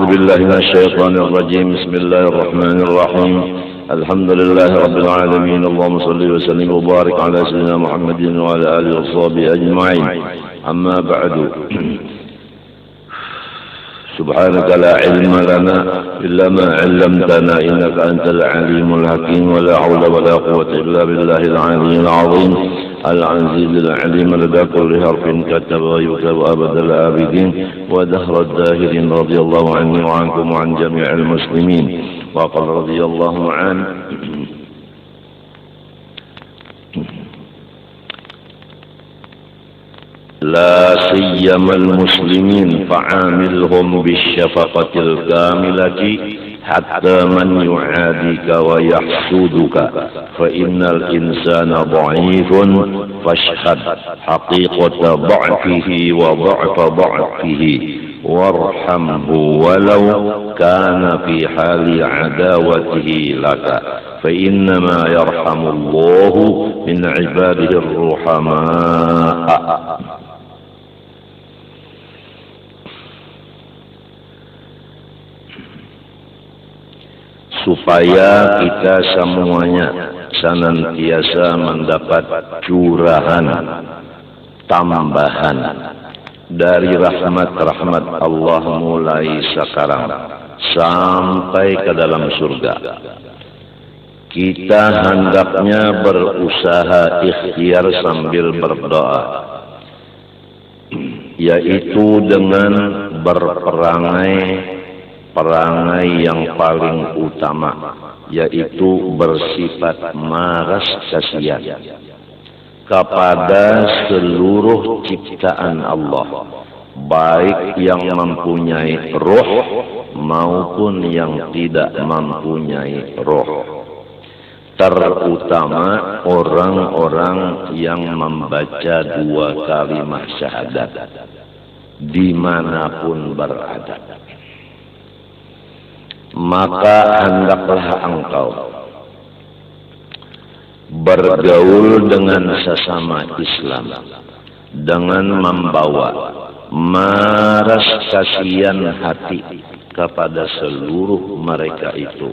أعوذ بالله من الشيطان الرجيم. بسم الله الرحمن الرحيم. الحمد لله رب العالمين. اللهم صل وسلم وبارك على سيدنا محمد وعلى آله وصحبه أجمعين. أما بعد، سبحانك لا علم لنا إلا ما علمتنا إنك أنت العليم الحكيم. ولا حول ولا قوة إلا بالله العلي العظيم العزيز العليم لدى كل حرف كتب ويكتب أبد الآبدين ودهر الداهرين. رضي الله عني وعنكم وعن جميع المسلمين. وقال رضي الله عنه: لا سيما المسلمين فعاملهم بالشفقة الكاملة حتى من يعاديك ويحسودك، فإن الإنسان ضعيف فاشهد حقيقة ضعفه وضعف ضعفه وارحمه ولو كان في حال عداوته لك، فإنما يرحم الله من عباده الرحماء. Supaya kita semuanya senantiasa mendapat curahan tambahan dari rahmat-rahmat Allah mulai sekarang sampai ke dalam surga. Kita hendaknya berusaha ikhtiar sambil berdoa, yaitu dengan perangai yang paling utama, yaitu bersifat maras kasihan kepada seluruh ciptaan Allah, baik yang mempunyai roh maupun yang tidak mempunyai roh, terutama orang-orang yang membaca dua kalimat syahadat dimanapun berada. Maka hendaklah engkau bergaul dengan sesama Islam dengan membawa maras kasihan hati kepada seluruh mereka itu,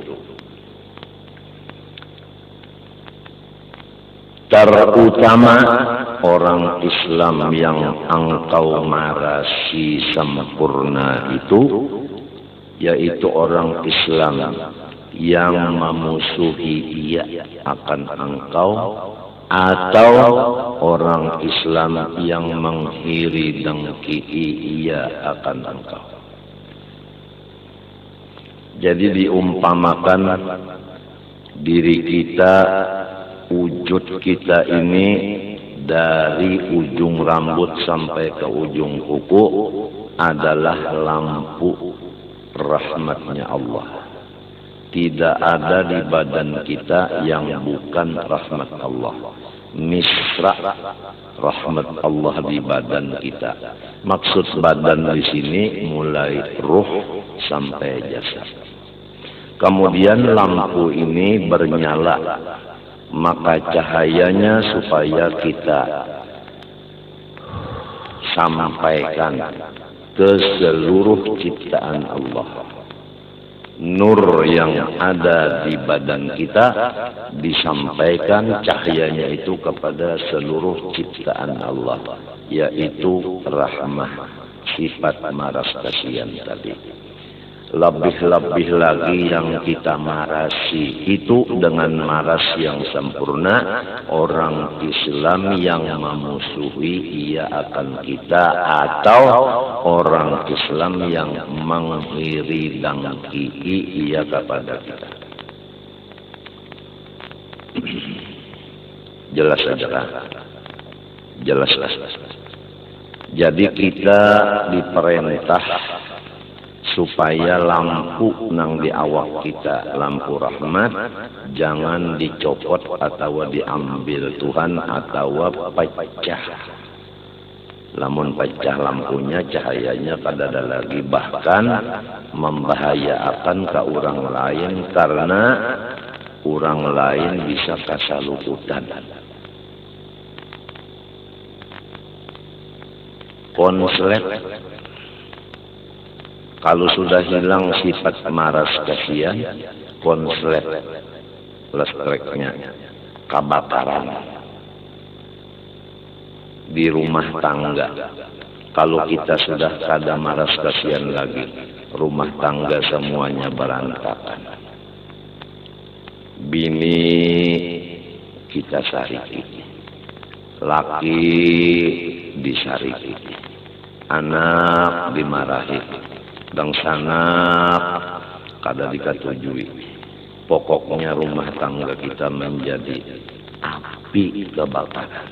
terutama orang Islam yang engkau marasi sempurna itu, yaitu orang Islam yang memusuhi ia akan engkau, atau orang Islam yang mengiri dengki ia akan engkau. Jadi diumpamakan diri kita, wujud kita ini dari ujung rambut sampai ke ujung kuku adalah lampu rahmatnya Allah. Tidak ada di badan kita yang bukan rahmat Allah. Misra rahmat Allah di badan kita. Maksud badan di sini mulai ruh sampai jasad. Kemudian lampu ini bernyala, maka cahayanya supaya kita sampaikan ke seluruh ciptaan Allah. Nur yang ada di badan kita disampaikan cahayanya itu kepada seluruh ciptaan Allah, yaitu rahmah, sifat maras kasihan tadi. Lebih-lebih lagi yang kita marasi itu dengan maras yang sempurna, orang Islam yang memusuhi ia akan kita, atau orang Islam yang mengiri dengki ia kepada kita. Jelas saja kan? Jelas. Jadi kita diperintah supaya lampu nang di awak kita, lampu rahmat, jangan dicopot atau diambil Tuhan atau pecah. Lamun pecah lampunya, cahayanya pada ada lagi, bahkan membahayakan ke orang lain karena orang lain bisa kasalukutan. Konslet Kalau sudah hilang sifat maras kasihan, konslet listreknya kebakaran di rumah tangga. Kalau kita sudah kada maras kasihan lagi, rumah tangga semuanya berantakan. Bini kita sariki, laki disariki, anak dimarahi, dan sanak kada dikatujui. Pokoknya rumah tangga kita menjadi api kebakaran.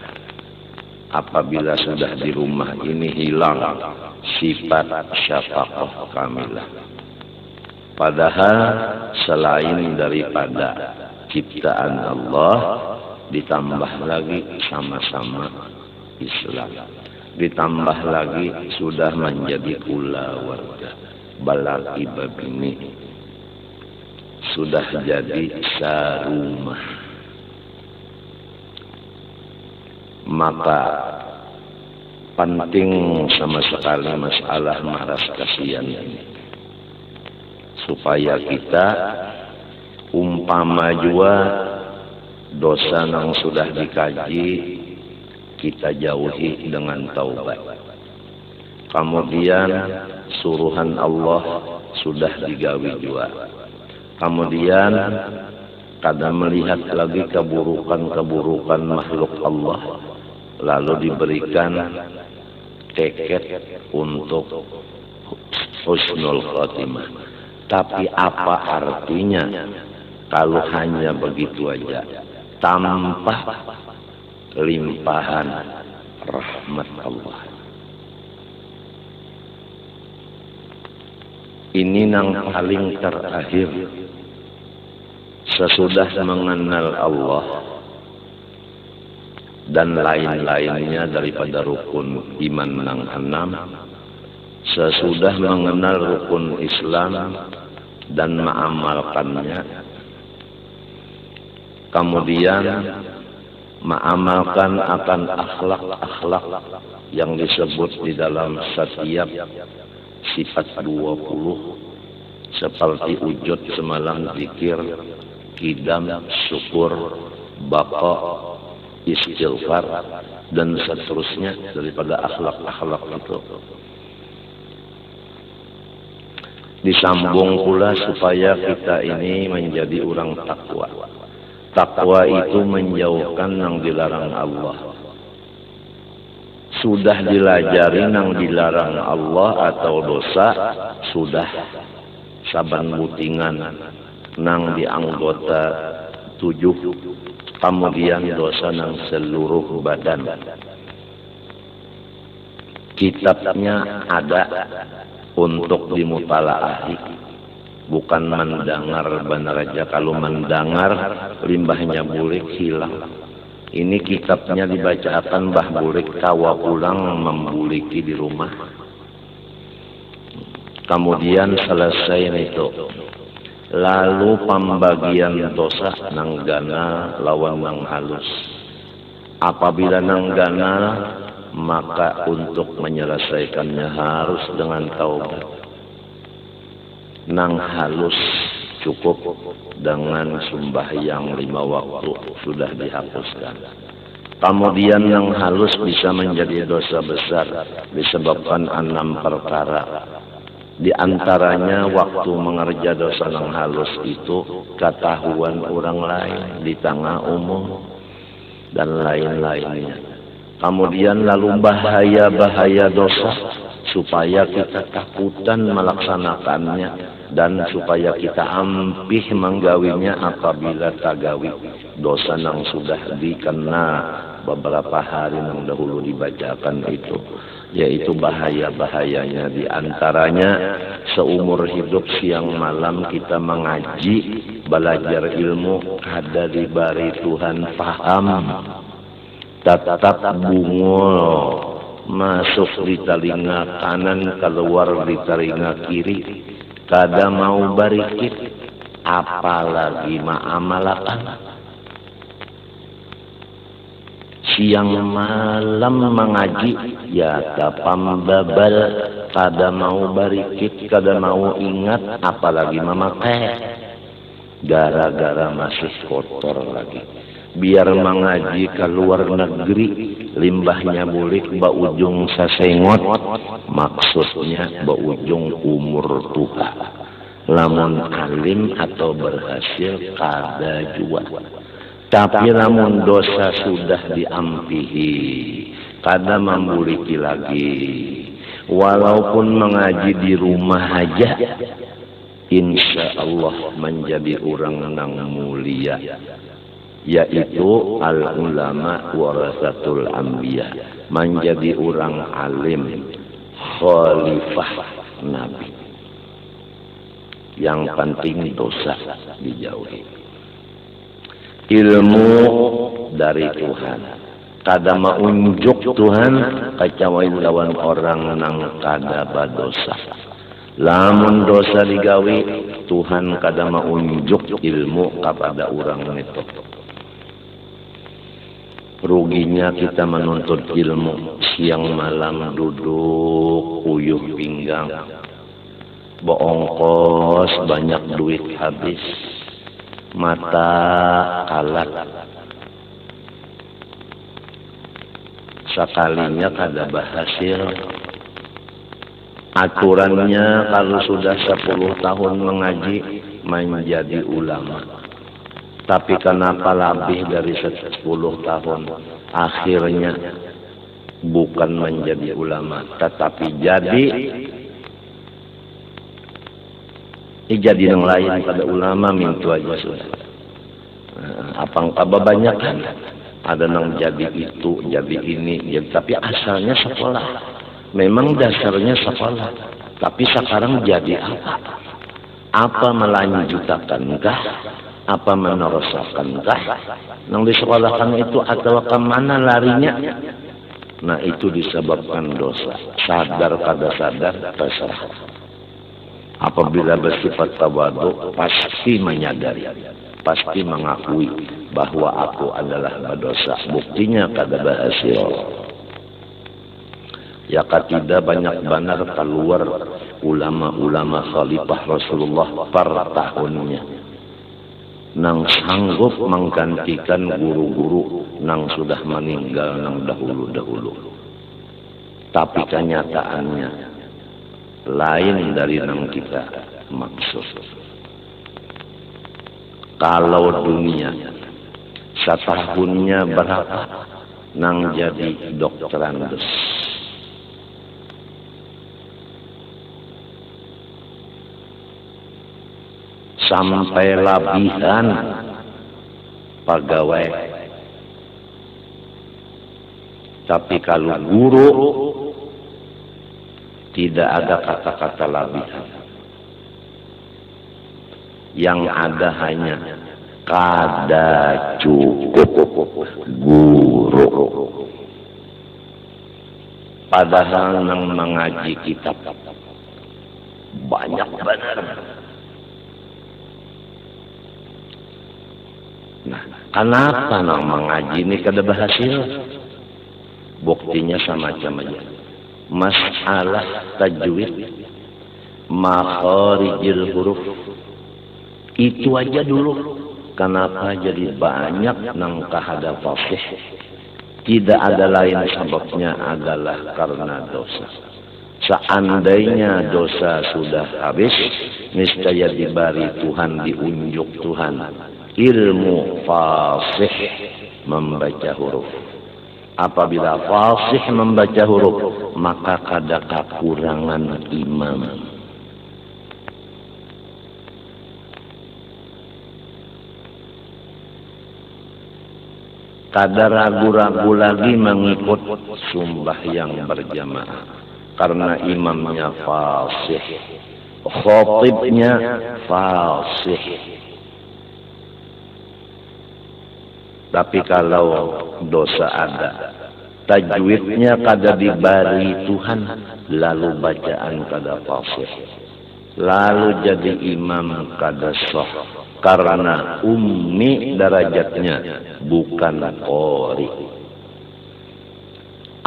Apabila sudah di rumah ini hilang sifat syafaqah kamilah. Padahal selain daripada ciptaan Allah, ditambah lagi sama-sama Islam. Ditambah lagi sudah menjadi keluarga, balaki babini. Sudah jadi sarumah. Maka penting sama sekali masalah maras kasihan ini, supaya kita umpama jua dosa yang sudah dikaji kita jauhi dengan taubat. Kemudian suruhan Allah sudah digawi jua. Kemudian kada melihat lagi keburukan-keburukan makhluk Allah, lalu diberikan tiket untuk husnul khotimah. Tapi apa artinya kalau hanya begitu aja, tanpa limpahan rahmat Allah? Ini yang paling terakhir. Sesudah mengenal Allah dan lain-lainnya daripada rukun iman yang 6, sesudah mengenal rukun Islam dan mengamalkannya, kemudian mengamalkan akan akhlak-akhlak yang disebut di dalam setiap sifat 20 seperti wujud, semalam, zikir, kidam, syukur, baka, istighfar, dan seterusnya daripada akhlak-akhlak itu. Disambung pula supaya kita ini menjadi orang takwa. Takwa itu menjauhkan yang dilarang Allah. Sudah dilajari yang dilarang Allah atau dosa, sudah saban butingan nang di anggota 7, kemudian dosa nang seluruh badan. Kitabnya ada untuk dimutalaahi, bukan mendengar benar aja. Kalau mendengar limbahnya bulik hilang. Ini kitabnya dibacakan bah bulik tawa pulang membuliki di rumah. Kemudian selesai itu, lalu pembagian dosa nang gana lawan nang halus. Apabila nang gana, maka untuk menyelesaikannya harus dengan taubat. Nang halus cukup dengan sembahyang 5 waktu sudah dihapuskan. Kemudian nang halus bisa menjadi dosa besar disebabkan 6 perkara. Di antaranya waktu mengerja dosa yang halus itu ketahuan orang lain di tengah umum dan lain-lainnya. Kemudian lalu bahaya-bahaya dosa supaya kita takutan melaksanakannya dan supaya kita ampih menggawinya apabila tagawi dosa yang sudah dikena beberapa hari yang dahulu dibacakan itu. Yaitu bahaya-bahayanya, di antaranya seumur hidup siang malam kita mengaji, belajar ilmu, kada diberi Tuhan paham, tetap bungul, masuk di telinga kanan, keluar di telinga kiri, kada mau barikit, apalagi ma'amalakan. siang malam mengaji ya tapambabal, kada mau barikit, kada mau ingat, apalagi memakai, gara-gara masih kotor lagi. Biar mengaji ke luar negeri, limbahnya bulik baujung sasengot, maksudnya baujung umur tua. Lamun alim atau berhasil kada jua. Tapi lamun dosa sudah diampihi, kada membuliki lagi. Walaupun mengaji di rumah aja, insya Allah menjadi orang yang mulia, yaitu al-ulama warasatul anbiya, menjadi orang alim, khalifah Nabi. Yang penting dosa dijauhi. Ilmu dari Tuhan, kada maunjuk Tuhan kecuali lawan orang nang kada badosa. Lamun dosa digawi, Tuhan kada maunjuk ilmu kepada orang itu. Ruginya kita menuntut ilmu, siang malam duduk uyuh pinggang, boongkos banyak duit habis, mata kalat, sekalinya kada berhasil. Aturannya kalau sudah 10 tahun mengaji menjadi ulama. Tapi kenapa lebih dari 10 tahun akhirnya bukan menjadi ulama, tetapi jadi yang lain pada ulama mintu aja sudah. Apang kebanyakan ada nang jadi itu, jadi ini, jadi, tapi asalnya sekolah. Memang dasarnya sekolah, tapi sekarang jadi apa? Apa melanjutkankah? Apa menerusankah? Nang disekolahkan itu atau kemana larinya? Nah itu disebabkan dosa. Sadar kada sadar terserah. Apabila bersifat tawadu, pasti menyadari, pasti mengakui bahwa aku adalah berdosa. Buktinya kada berhasil. Ya katidak banyak benar keluar ulama-ulama khalifah Rasulullah per tahunnya, nang sanggup menggantikan guru-guru nang sudah meninggal nang dahulu-dahulu. Tapi kenyataannya lain dari nang kita maksud. Kalau dunia setahunnya berapa nang jadi dokterandes, sampai labihan pegawai. Tapi kalau guru tidak ada kata-kata labihan. Yang ada hanya kada cukup guru. Padahal nang mengaji kitab banyak benar. Nah, kenapa nang mengaji ini kada berhasil? Buktinya semacam aja. Masalah tajwid, makharijil huruf, itu aja dulu. Kenapa jadi banyak nang kahada fasih? Tidak ada lain sebabnya adalah karena dosa. Seandainya dosa sudah habis, niscaya diberi Tuhan, diunjuk Tuhan ilmu fasih membaca huruf. Apabila fasih membaca huruf, maka kada kekurangan imam. Kada ragu-ragu lagi mengikut sembahyang berjamaah karena imamnya fasih, khatibnya fasih. Tapi kalau dosa ada, tajwidnya kada diberi Tuhan, lalu bacaan kada fasih, lalu jadi imam kada sah karena ummi derajatnya bukan qori.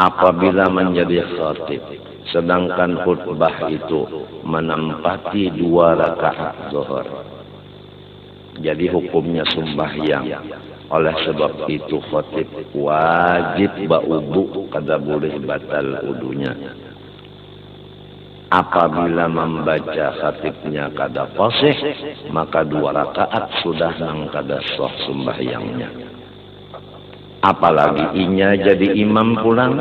apabila menjadi khatib, sedangkan khutbah itu menempati 2 rakaat zuhur. Jadi hukumnya sembahyang. Oleh sebab itu khatib wajib ba'udu, kada boleh batal udunya. Apabila membaca khatibnya kada fasih, maka 2 rakaat sudah nang kada sah sembahyangnya. Apalagi inya jadi imam pulang,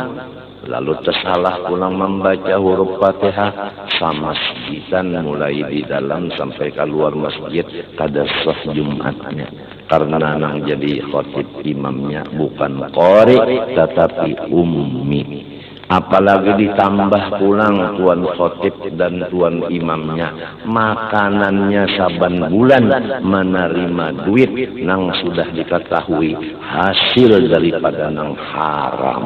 lalu tersalah pulang membaca huruf Fatihah, sama segitan mulai di dalam sampai keluar masjid kada sah Jumatnya. Karena nang jadi khatib imamnya bukan qari tetapi ummi. Apalagi ditambah pulang tuan khatib dan tuan imamnya makanannya saban bulan menerima duit nang sudah diketahui hasil daripada nang haram.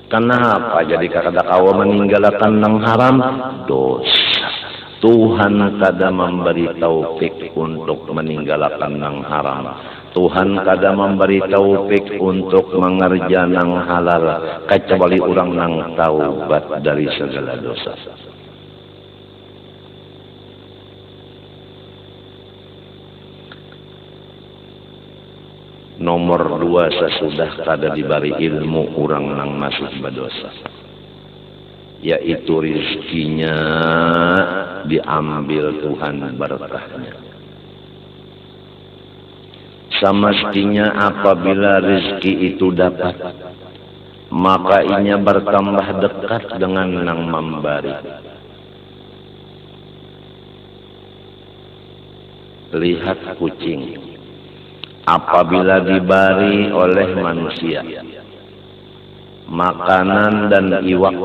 Kenapa jadi kada kawa meninggalkan nang haram? Dosa. Tuhan kada memberi taufik untuk meninggalkan nang haram. Tuhan kada memberi taufik untuk mengerja nang halal kecuali orang nang taubat dari segala dosa. Nomor 2, sesudah kada diberi ilmu orang nang masuk berdosa, yaitu rizkinya diambil Tuhan berkahnya. Semestinya apabila rezeki itu dapat, maka inya bertambah dekat dengan nang memberi. Lihat kucing, apabila diberi oleh manusia makanan dan iwak,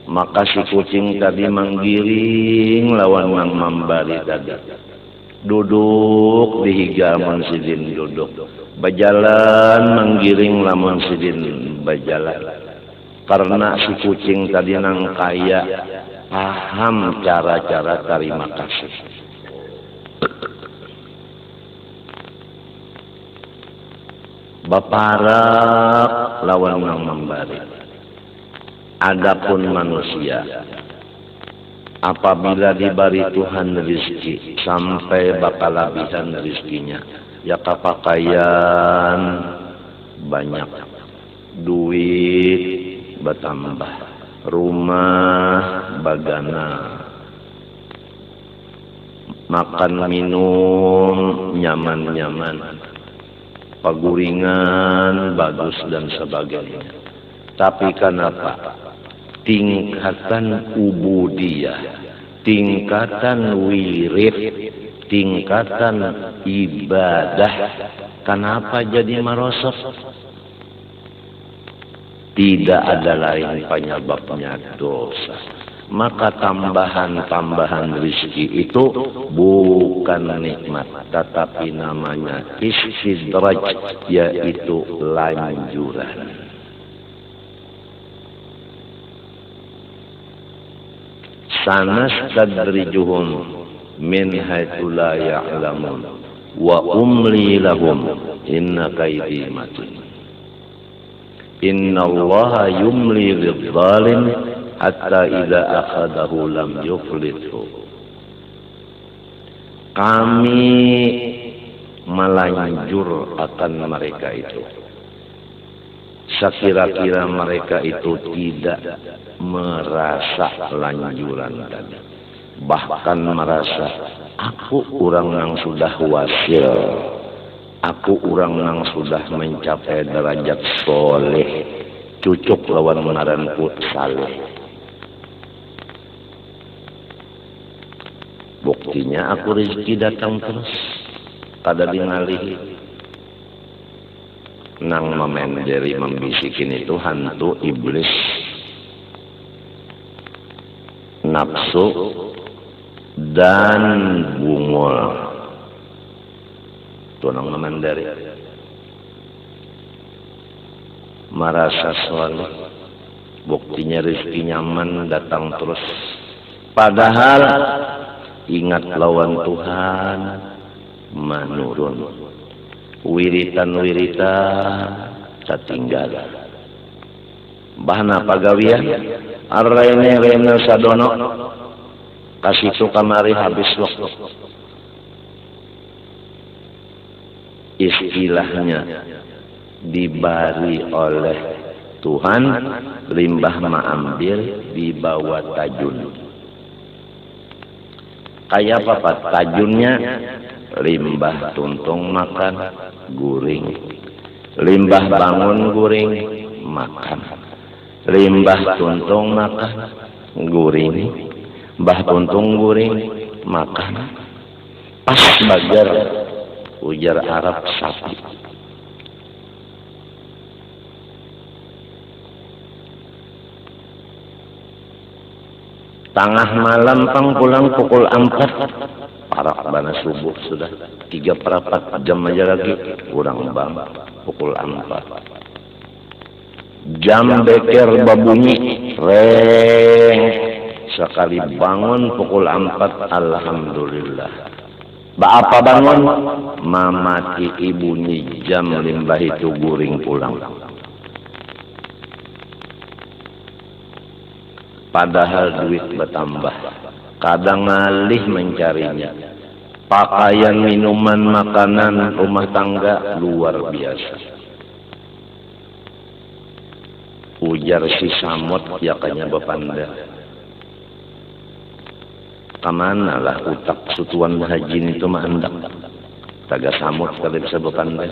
maka si kucing tadi menggiring lawan nang memberi tadi. Duduk di higa sidin duduk, berjalan menggiring lamun sidin berjalan. Karena si kucing tadi nang kaya paham cara-cara terima kasih. Baparak lawan nang memberi. Adapun manusia, apabila diberi Tuhan rezeki sampai bakal habisan rezekinya, ya kapakaian banyak, duit bertambah, rumah bagana, makan minum nyaman-nyaman, paguringan bagus dan sebagainya. Tapi kenapa? Tingkatan ubudiyah, tingkatan wirid, tingkatan ibadah, kenapa jadi merosot? Tidak ada lain penyebabnya dosa. Maka tambahan-tambahan rezeki itu bukan nikmat, tetapi namanya istidraj, yaitu lanjuran. Sanastadrijuhum min haitsu la ya'lamun wa umli lahum inna kaidi matin. Innallaha yumli lidh-dhalim hatta idza akhadahu lam yuflithu. Kami melanjur akan mereka itu, sekira-kira mereka itu tidak merasa lanjuran tadi, bahkan merasa aku orang yang sudah wasil, aku orang yang sudah mencapai derajat soleh, cucuk lawan ngaranku saleh. Buktinya aku rezeki datang terus, kada dingalihi. Nang memenderi membisikin itu hantu iblis, nafsu dan bungul. Itu nang memenderi. Merasa soleh, buktinya rezeki nyaman datang terus. Padahal ingat lawan Tuhan menurun. wiritan-wiritan satinggal bahana pagawian arrene sadono kasitu kamari habis waktu istilahnya dibari oleh Tuhan limbah ma'ambil dibawa tajun kayak apa tajunnya limbah tuntung makan guring limbah bangun guring makan limbah tuntung makan guring mbah tuntung guring makan pas bagar ujar Arab sapi tengah malam pang pulang pukul 4 parak bana subuh sudah 3/4 jam aja lagi kurang bang pukul 4 jam beker babunyi reng sekali bangun pukul 4 alhamdulillah apa bangun mamati ibunyi jam limbah itu guring pulang padahal duit bertambah kadang ngalih mencarinya pakaian minuman makanan rumah tangga luar biasa ujar si samot ya kanya bapanda kamana lah utak sutuan haji itu mah hendak taga samot kada bisa bapanda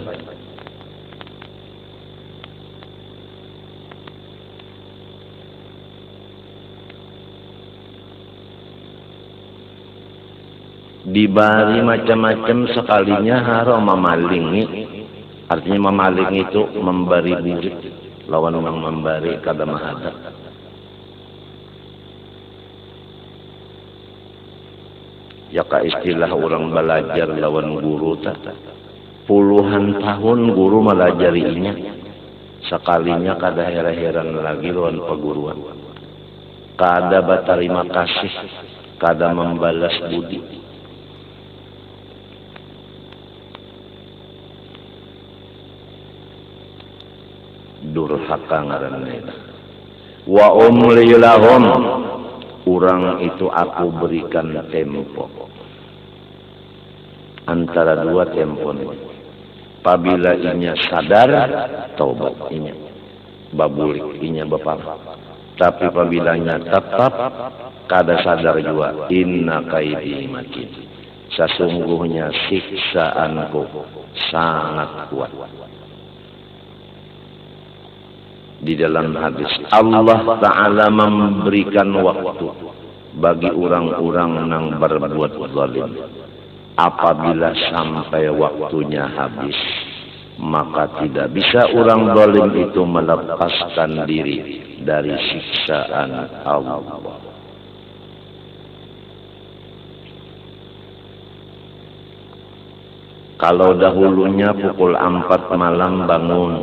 dibari macam-macam sekalinya haro memalingi artinya memaling itu memberi burit lawan orang memberi kada mahadap ya ka istilah orang belajar lawan guru tak puluhan tahun guru melajarinya sekalinya kada heran-heran lagi lawan peguruan kada berterima kasih kada membalas budi durhaka ngaranna wa umli lahum urang itu aku berikan tempo antara dua tempo apabila inya sadar taubat inya babulik inya bapak tapi apabila tetap kada sadar juga inna kaidi makin sesungguhnya siksaanku sangat kuat di dalam hadis Allah Ta'ala memberikan waktu bagi orang-orang yang berbuat zalim apabila sampai waktunya habis maka tidak bisa orang zalim itu melepaskan diri dari siksaan Allah kalau dahulunya pukul 4 malam bangun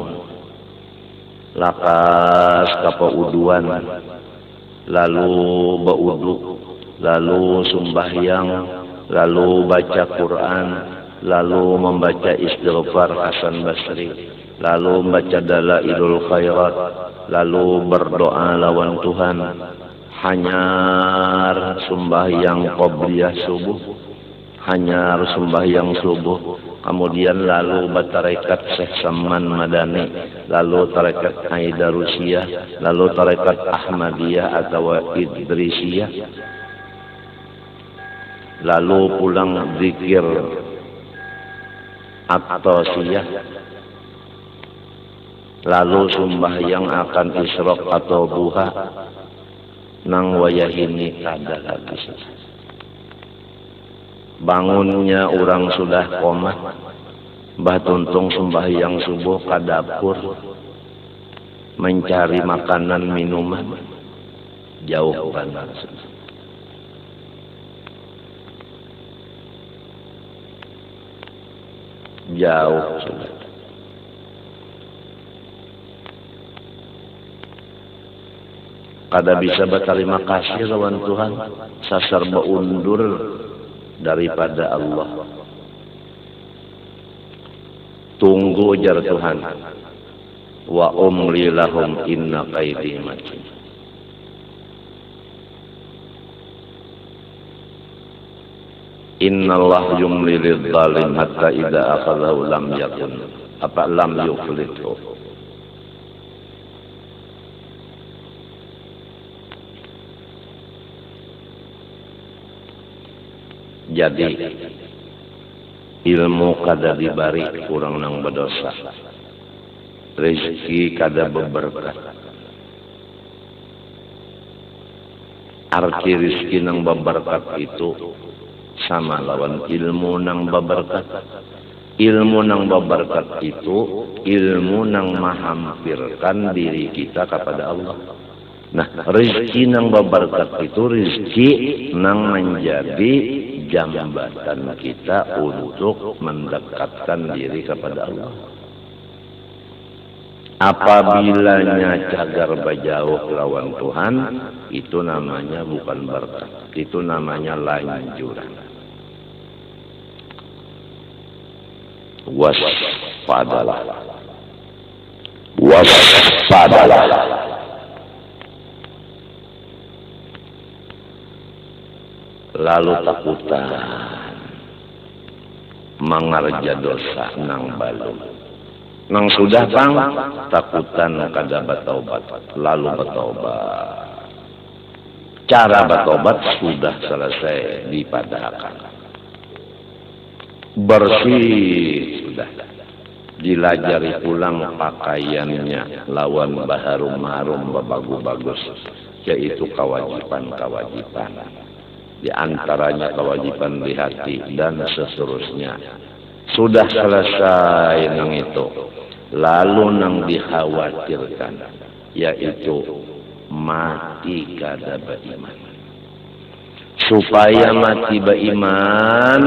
lakas kapauduan lalu baudu lalu sembahyang lalu baca Quran lalu membaca istighfar Hasan Basri lalu membaca Dalailul Khairat lalu berdoa lawan Tuhan hanyar sembahyang qabliyah subuh hanyar sembahyang subuh kemudian lalu bertarekat Syekh Saman Madani, lalu tarekat Aidarusiyah, lalu tarekat Ahmadiyah atau Idrisiyah, lalu pulang zikir At-Tasiyah, lalu sembahyang akan Isyraq atau Duha, nang wayahini kada lagi. Bangunnya orang sudah koma, Mbah Tuntung sembahyang subuh ke dapur mencari makanan minuman jauh banget. Jauh sudah. Kada bisa berterima kasih lawan Tuhan, sasar beundur daripada Allah. Tunggu jar Tuhan. Wa umli lahum inna qaidi matin. Innallah yumli lidzalim hatta idza akhadhahu lam yakun lam yuflithu. Jadi ilmu kada dibari kurang nang berdosa, rezeki kada berberkah. Arti rezeki nang berberkat itu sama lawan ilmu nang berberkat. Ilmu nang berberkat itu ilmu nang menghampirkan diri kita kepada Allah. Nah, rezeki nang berberkat itu rezeki nang menjadi jambatan kita untuk mendekatkan diri kepada Allah. Apabila cagar bajauh lawan Tuhan, itu namanya bukan berkat, itu namanya lanjuran. Waspadalah, waspadalah. Lalu takutan mengarja dosa nang balu. Nang sudah bang takutan kada bertobat, lalu bertobat. Cara bertobat sudah selesai dipadahkan. Bersih sudah. Dilajari pulang pakaiannya lawan baharum-harum bagus-bagus, yaitu kewajiban-kewajiban. Di antaranya kewajiban di hati dan seterusnya. Sudah selesai nang itu. Lalu nang dikhawatirkan, yaitu mati kada beriman. Supaya mati beriman,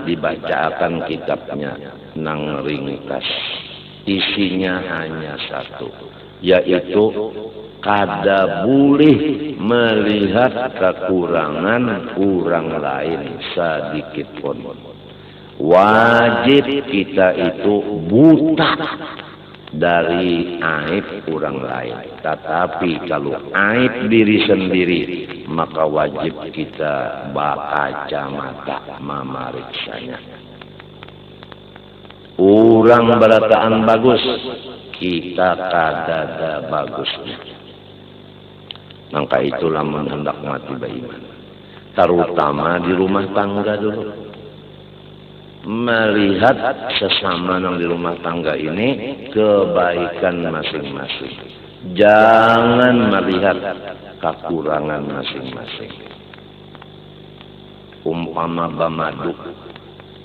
dibacakan kitabnya nang ringkas. Isinya hanya satu, yaitu kada boleh melihat kekurangan orang lain sedikit pun. Wajib kita itu buta dari aib orang lain. Tetapi kalau aib diri sendiri, maka wajib kita berkacamata memeriksanya. Orang berataan bagus, kita kada bagusnya. Maka itulah menghendak mati beriman. Terutama di rumah tangga dulu. Melihat sesama yang di rumah tangga ini kebaikan masing-masing. Jangan melihat kekurangan masing-masing. Umpama bamaduk,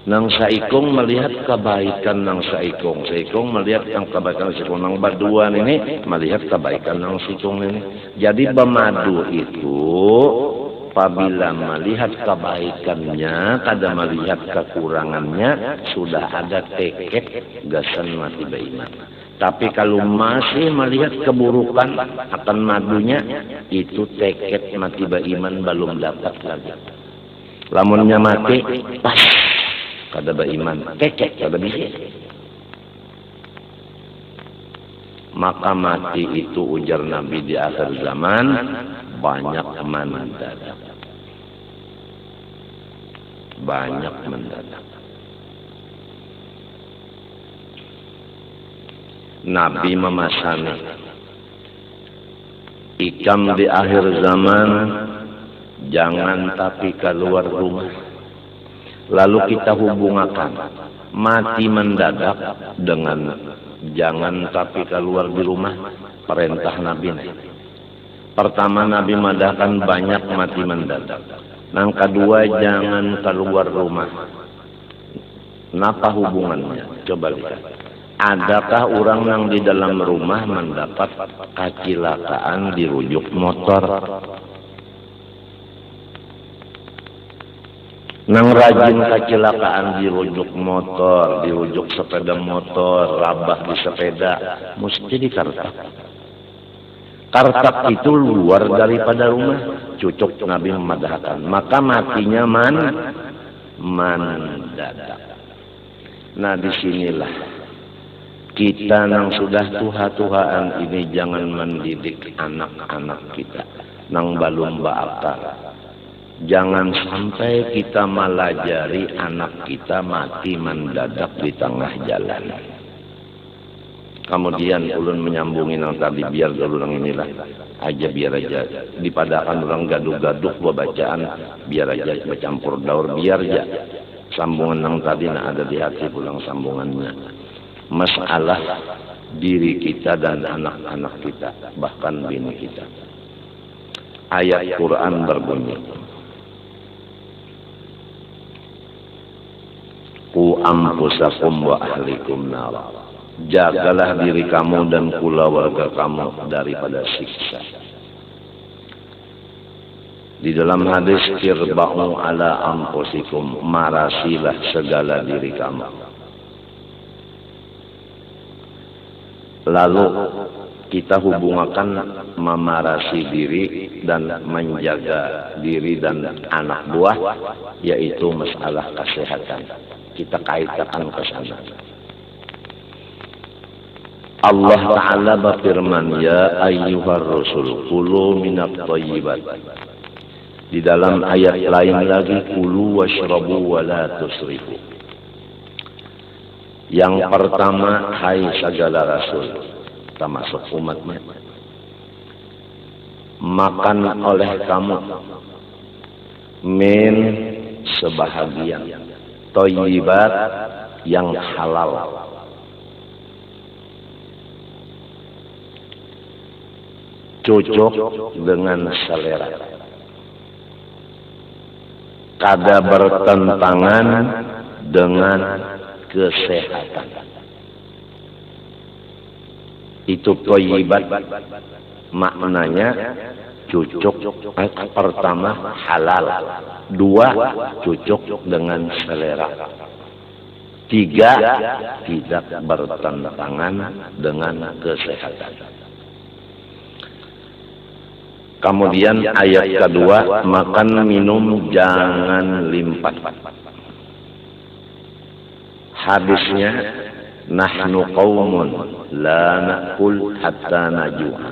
nang saikong melihat kebaikan nang saikong melihat yang kebaikan saikong nang baduan ini melihat kebaikan nang saikong ini. Jadi bamadu itu apabila melihat kebaikannya, kada melihat kekurangannya, sudah ada tekad gasan mati beriman. Tapi kalau masih melihat keburukan akan madunya, itu tekad mati beriman belum dapat lagi. Lamunnya mati, pas kada beriman, tekad kada bisa. Maka mati itu ujar Nabi di akhir zaman banyak mendadak. Banyak mendadak. Nabi memasani ikam di akhir zaman jangan tapi keluar rumah. Lalu kita hubungkan mati mendadak dengan jangan tapi keluar di rumah. Perintah Nabi. Pertama Nabi madahkan banyak mati mendadak. Yang kedua jangan keluar rumah. Kenapa hubungannya? Coba lihat. Adakah orang yang di dalam rumah mendapat kecelakaan dirujuk motor? Nang rajin kecelakaan dirujuk motor, dirujuk sepeda motor, rabah di sepeda, mesti dikartak. Kartak itu luar daripada rumah. Cucuk Nabi memadahkan. Maka matinya mendadak. Nah disinilah Kita nang sudah tuha-tuhaan ini jangan mendidik anak-anak kita nang balum baakar. Jangan sampai kita melajari anak kita mati mendadak di tengah jalan. Kemudian ulun menyambungin yang tadi biar ulang inilah aja biar aja dipadakan orang gaduh-gaduh bacaan biar aja bercampur daur biar aja sambungan yang tadi ada di hati pulang sambungannya. Masalah diri kita dan anak-anak kita, bahkan bini kita. Ayat Quran berbunyi, Qu anfusakum wa ahlikum nar. Jagalah diri kamu dan keluarga kamu daripada siksa. Di dalam hadis irba'u ala anfusikum, marasilah segala diri kamu. Lalu kita hubungkan memarasi diri dan menjaga diri dan anak buah, yaitu masalah kesehatan. Kita kaitkan ke sana. Allah Ta'ala berfirman, ya ayyuhar rasul, kulu minat thayyibat. Di dalam ayat lain lagi, kulu washrabu wa la tusrifu. Yang pertama, hai segala rasul, termasuk umatnya, makan oleh kamu min sebahagian thayyibat yang halal. Cocok dengan selera. Kada bertentangan dengan kesehatan. Itu thayyibat maknanya cocok. Pertama halal, dua cocok dengan selera, tiga tidak bertentangan dengan kesehatan. Kemudian ayat kedua, makan minum jangan limpah. Hadisnya, nahnu qaumun la na'kul hatta naju'a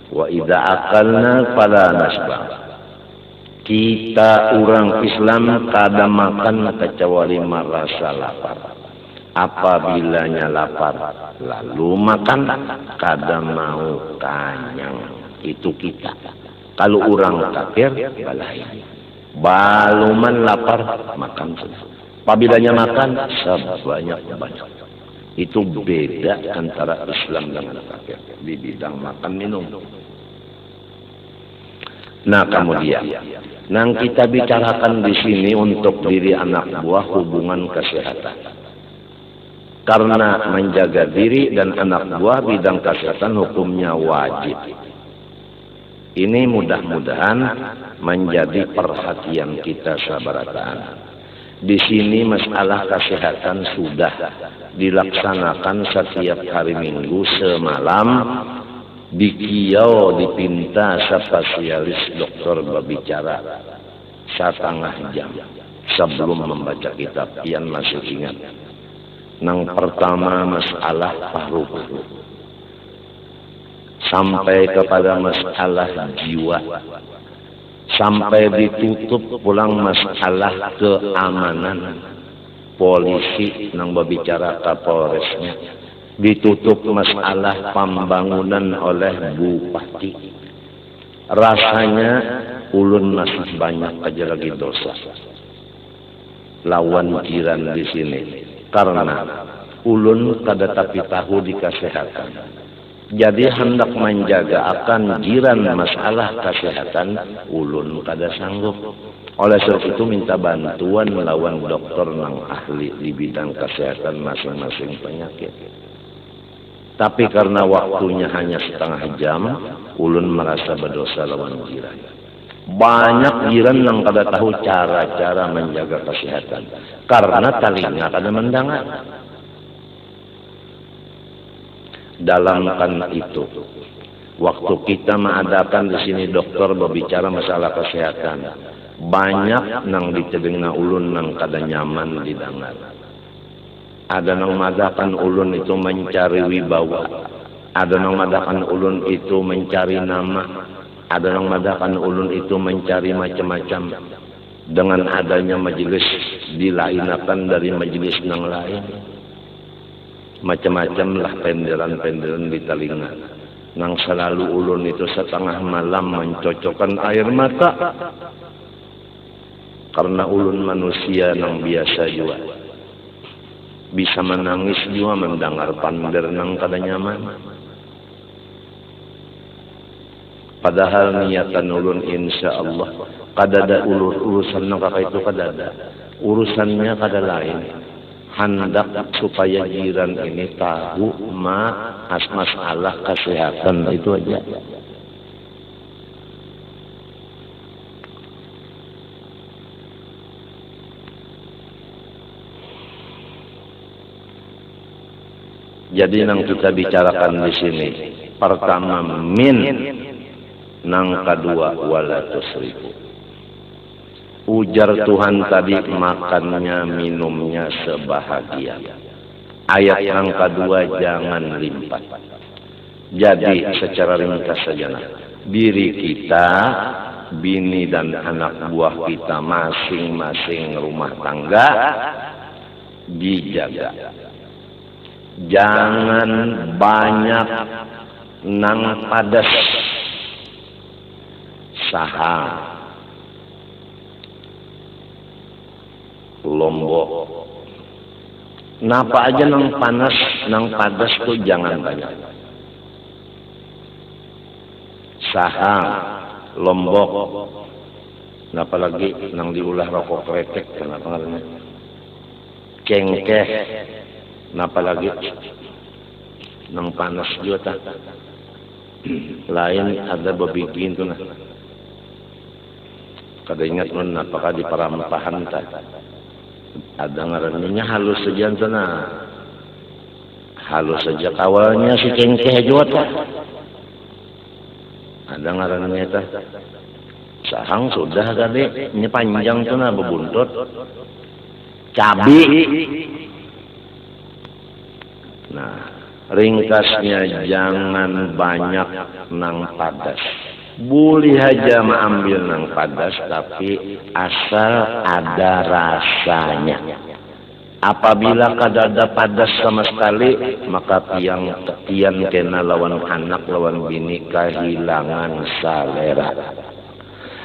wa idza akalna fala nasba. Kita orang Islam kada makan kecuali merasa lapar. Apabila lapar lalu makan, kada mau kanyang. Itu kita. Kalau orang kafir balai, baluman lapar makan sudah. Apabila makan sebanyak-banyak. Itu beda antara Islam dengan kafir di bidang makan minum. Nah kemudian, yang kita bicarakan di sini untuk diri anak buah hubungan kesehatan. Karena menjaga diri dan anak buah bidang kesehatan hukumnya wajib. Ini mudah-mudahan menjadi perhatian kita sabarataan. Di sini masalah kesehatan sudah dilaksanakan setiap hari Minggu semalam di Kiau dipinta spesialis dokter berbicara setengah jam sebelum membaca kitab. Pian masih ingat. Yang pertama masalah paru-paru. Sampai kepada masalah jiwa, sampai ditutup pulang masalah keamanan polisi nang berbicara Kapolresnya, ditutup masalah pembangunan oleh bupati. Rasanya ulun masih banyak aja lagi dosa lawan jiran di sini karena ulun kada tapi tahu di kesehatan. Jadi hendak menjaga akan jiran masalah kesehatan, ulun kada sanggup. Oleh sebab itu minta bantuan melawan dokter nang ahli di bidang kesehatan masing-masing penyakit. Tapi karena waktunya hanya setengah jam, ulun merasa berdosa lawan jiran. Banyak jiran yang kada tahu cara-cara menjaga kesehatan karena talinya kada mendengar. Dalam kan itu, waktu kita mengadakan di sini dokter berbicara masalah kesehatan, banyak nang di telinga ulun nang kada nyaman didengar. Ada nang madakan ulun itu mencari wibawa. Ada nang madakan ulun itu mencari nama. Ada nang madakan ulun itu mencari macam-macam. Dengan adanya majelis dilainakan dari majelis nang lain. Macam-macam lah penderan-penderan di telinga. Nang selalu ulun itu setengah malam mencocokkan air mata. Karena ulun manusia nang biasa juga. Bisa menangis juga mendengar pander nang kada nyaman. Padahal niatan ulun insya Allah kada ada urusan nang kakak itu kada ada. Urusannya kada lain. Hendak supaya jiran ini tahu masalah kesehatan itu aja. Jadi nang kita bicarakan di sini, pertama min, nang kedua wala tusrifu. Ujar Tuhan tadi makannya minumnya sebahagia. Ayat yang kedua jangan limpah. Jadi secara ringkas saja diri kita, bini dan anak buah kita masing-masing rumah tangga dijaga. Jangan banyak nang padas sahang, lombok, napa aja nang panas, nang padas tuh jangan banyak. Sahang, lombok, napa lagi nang diulah rokok kretek, kenapa ngarannya? Cengkeh, napa lagi nang panas juga tak? Lain ada bebikin tuh nah. Kada ingat nun apakah di parampahan tak? Ada ngarannya halus saja tuh nah. Halus saja kawalnya si cengkeh juga tak? Ada ngarannya tak? Sahang sudah tadi, ini panjang tuh nah bebuntut. Cabi. Nah, ringkasnya jangan banyak nang padas. Boleh aja mengambil nang padas, tapi asal ada rasanya. Apabila kada ada padas sama sekali, maka tiang kena lawan anak, lawan bini kehilangan selera.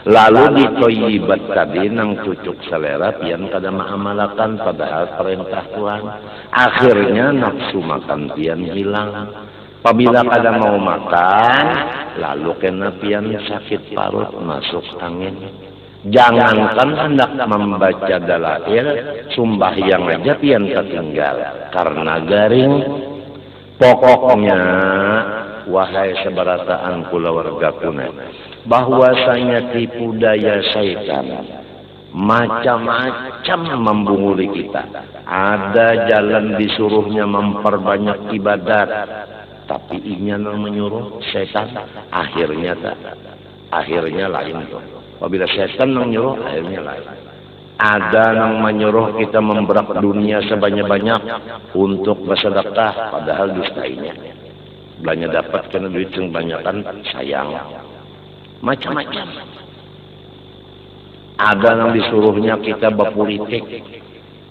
Lalu ditoyibat tadi nang cucuk selera pian kada maamalakan padahal perintah Tuhan. Akhirnya nafsu makan pian hilang. Apabila kada mau makan, lalu kena pian sakit parut masuk angin. Jangankan hendak membaca dalail, sumbahyang aja pian tertinggal karena garing. Pokoknya wahai sebarataan kulawarga kuna, bahwasanya tipu daya syaitan macam-macam membunguli kita. Ada jalan disuruhnya memperbanyak ibadat, tapi inya nang menyuruh syaitan, akhirnya lain tuh. Apabila syaitan nang nyuruh, akhirnya lain. Ada nang menyuruh kita memberak dunia sebanyak-banyak untuk bersedekah, padahal dustainya. Belanja dapat kena duit yang banyakan sayang. Macam-macam. Ada yang disuruhnya kita berpolitik.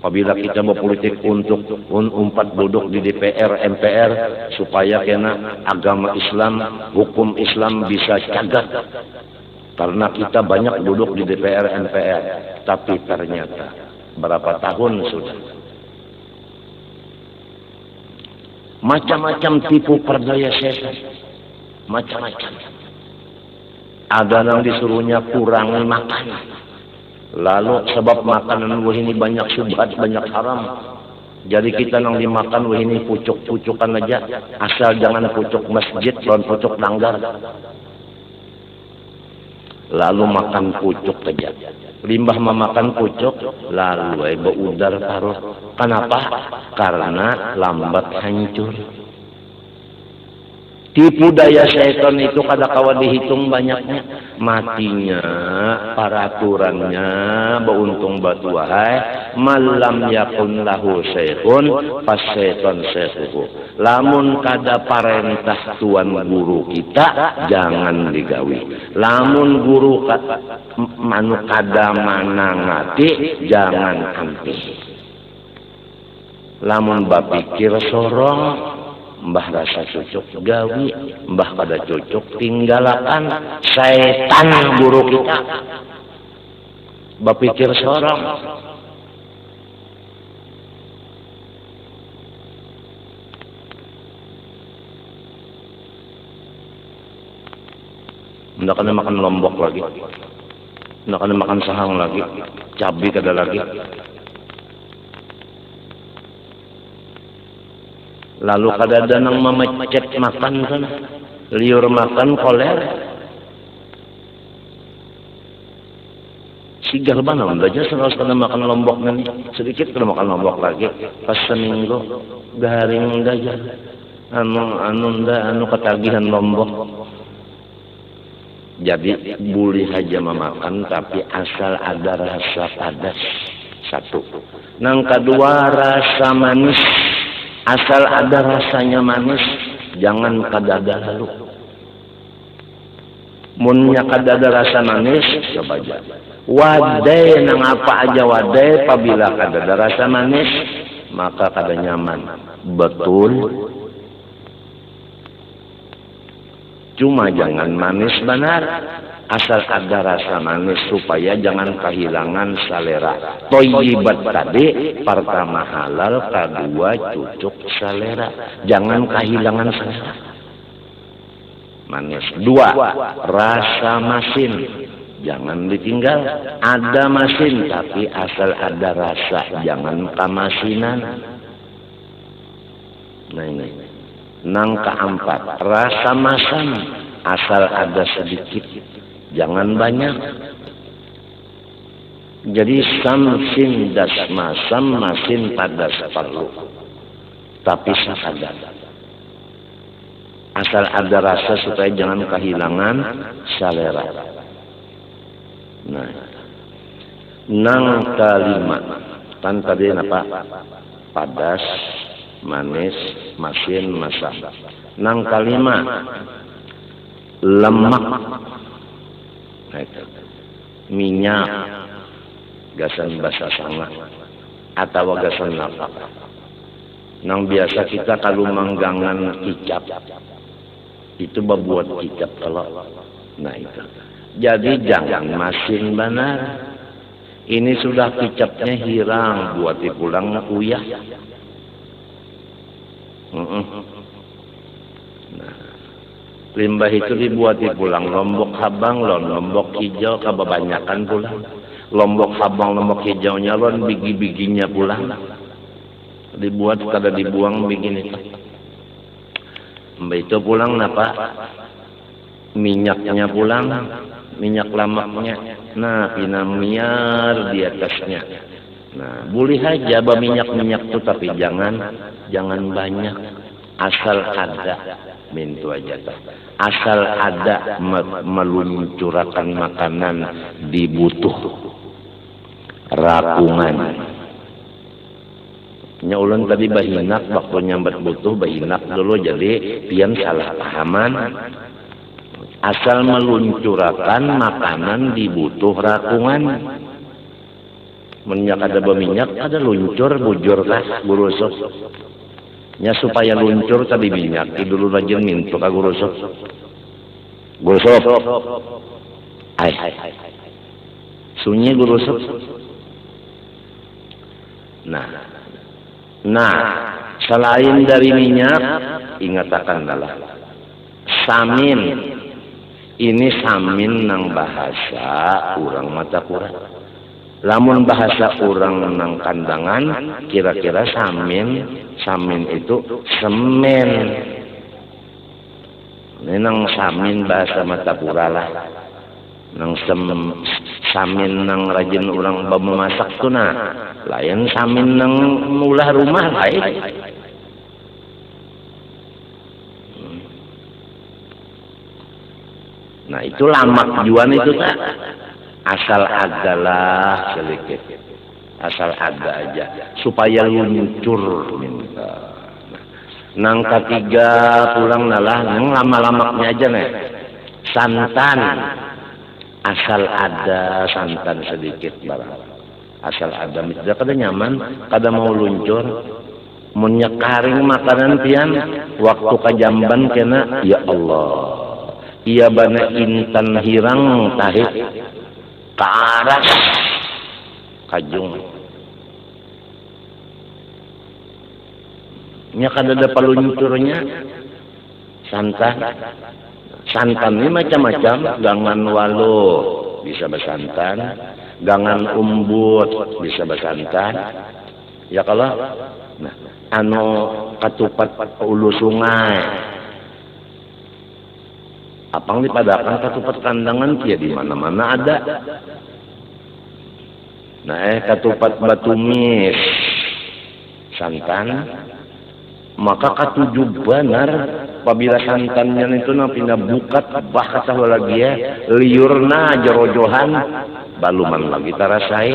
Apabila kita berpolitik untuk umpat duduk di DPR, MPR, supaya kena agama Islam, hukum Islam bisa cagat. Karena kita banyak duduk di DPR, MPR. Tapi ternyata berapa tahun sudah. Macam-macam tipu perdaya setan. Macam-macam. Ada yang disuruhnya kurangi makan. Lalu sebab makanan wah ini banyak syubhat, banyak haram. Jadi kita nang dimakan wah ini pucuk-pucukan aja. Asal jangan pucuk masjid, lawan pucuk langgar. Lalu makan pucuk saja. Limbah memakan pucuk, lalu beudar parut. Kenapa? Karena lambat hancur. Tipu daya setan itu kada kawa dihitung banyaknya. Matinya, peraturannya, beuntung batu wahai. Malam yakun lahu syekhun, pas setan syekhuhu. Lamun kada parentah tuan guru kita, jangan digawi. Lamun guru manu kada manangati, jangan anti. Lamun bapikir sorong, mbah rasa cocok gawi, mbah pada cocok tinggalkan setan guru kita. Bapikir sorong. Nggak kena makan lombok lagi, nggak kena makan sahang lagi, cabai kada lagi. Lalu kada ada nang memecet makan kan, liur makan koler. Sigal banam aja selalu kada makan lombok nanti, sedikit kada makan lombok lagi. Pas seminggu garing aja, anu ketagihan lombok. Jadi boleh aja memakan, tapi asal ada rasa padas satu. Nang kedua rasa manis. Asal ada rasanya manis, jangan kadada lalu. Munnya kadada rasa manis, coba aja. Wadai nang apa aja wadai, apabila kadada rasa manis, maka kada nyaman. Betul. Cuma jangan manis benar. Asal ada rasa manis supaya jangan kehilangan selera. Toyibat tadi pertama halal, kedua cocok selera. Jangan kehilangan selera. Manis. Dua, rasa masin. Jangan ditinggal. Ada masin tapi asal ada rasa. Jangan kamasinan. Nah ini. Nang keempat, rasa masam. Asal ada sedikit. Jangan banyak. Jadi samsin das masam, masin padas perlu. Tapi sakadar. Asal ada rasa supaya jangan kehilangan selera. Nah, nang kelima, kan tadi apa? Padas, manis, masin, masam. Nang kelima, lemak. Nah, minyak, gasan basa sanga, atau gasan nafak. Nang biasa kita kalau manggangan kicap, itu membuat kicap kalau. Nah itu. Jadi jangan masin benar. Ini sudah kicapnya hirang, buat dipulang uyah. Limbah itu dibuat pulang. Lombok habang, lombok hijau, kebanyakan pulang. Lombok habang, lombok hijaunya lon, biji-bijinya pulang. Dibuat kada dibuang begini. Mbak itu pulang napa? Minyaknya pulang, minyak lemaknya. Nah, pinamiar di atasnya. Nah, boleh aja minyak-minyak itu, tapi jangan banyak. Asal ada. Mintu aja tak. Asal ada meluncurkan makanan dibutuh rakungan. Nya ulun tadi bahinak waktu nyambat butuh bahinak dulu, jadi pian salah pahaman. Asal meluncurkan makanan dibutuh rakungan. Minyak ada berminyak, ada luncur bujur kah gurusuk. Nya supaya luncur tadi minyak, dulu rajin mintu ka gurusuk. Gurusuk. Ai. Sunyi gurusuk. Nah, selain dari minyak, ingatakan adalah samin. Ini samin nang bahasa urang mata kurang. Lamun bahasa orang nang kandangan, kira-kira samin itu semen. Ini nang samin bahasa Matapura lah. Nang samin nang rajin orang memasak tuh nah. Lain samin nang mulah rumah lain. Nah itu lamak juan itu tak asal adalah sedikit, asal ada aja supaya luncur minta. Nang ketiga pulang nalah nang lama-lamaknya aja nih santan, asal ada santan sedikit barang, asal ada misalnya kada nyaman kada mau luncur menyekaring makanan pian waktu kajamban kena ya Allah iya bana intan hirang tahi karas kajung nya kada ada peluncurnya santan. Santan ini macam-macam, gangan walu bisa bersantan, gangan umbut bisa bersantan. Ya kalau nah anu katupat ulu sungai apang dipadakan katupat kandangan dia di mana-mana ada. Nah katupat batumis santan maka katujuh benar apabila santannya itu pindah bukat bah kata lagi ya liurna jerojohan baluman lagi tarasai.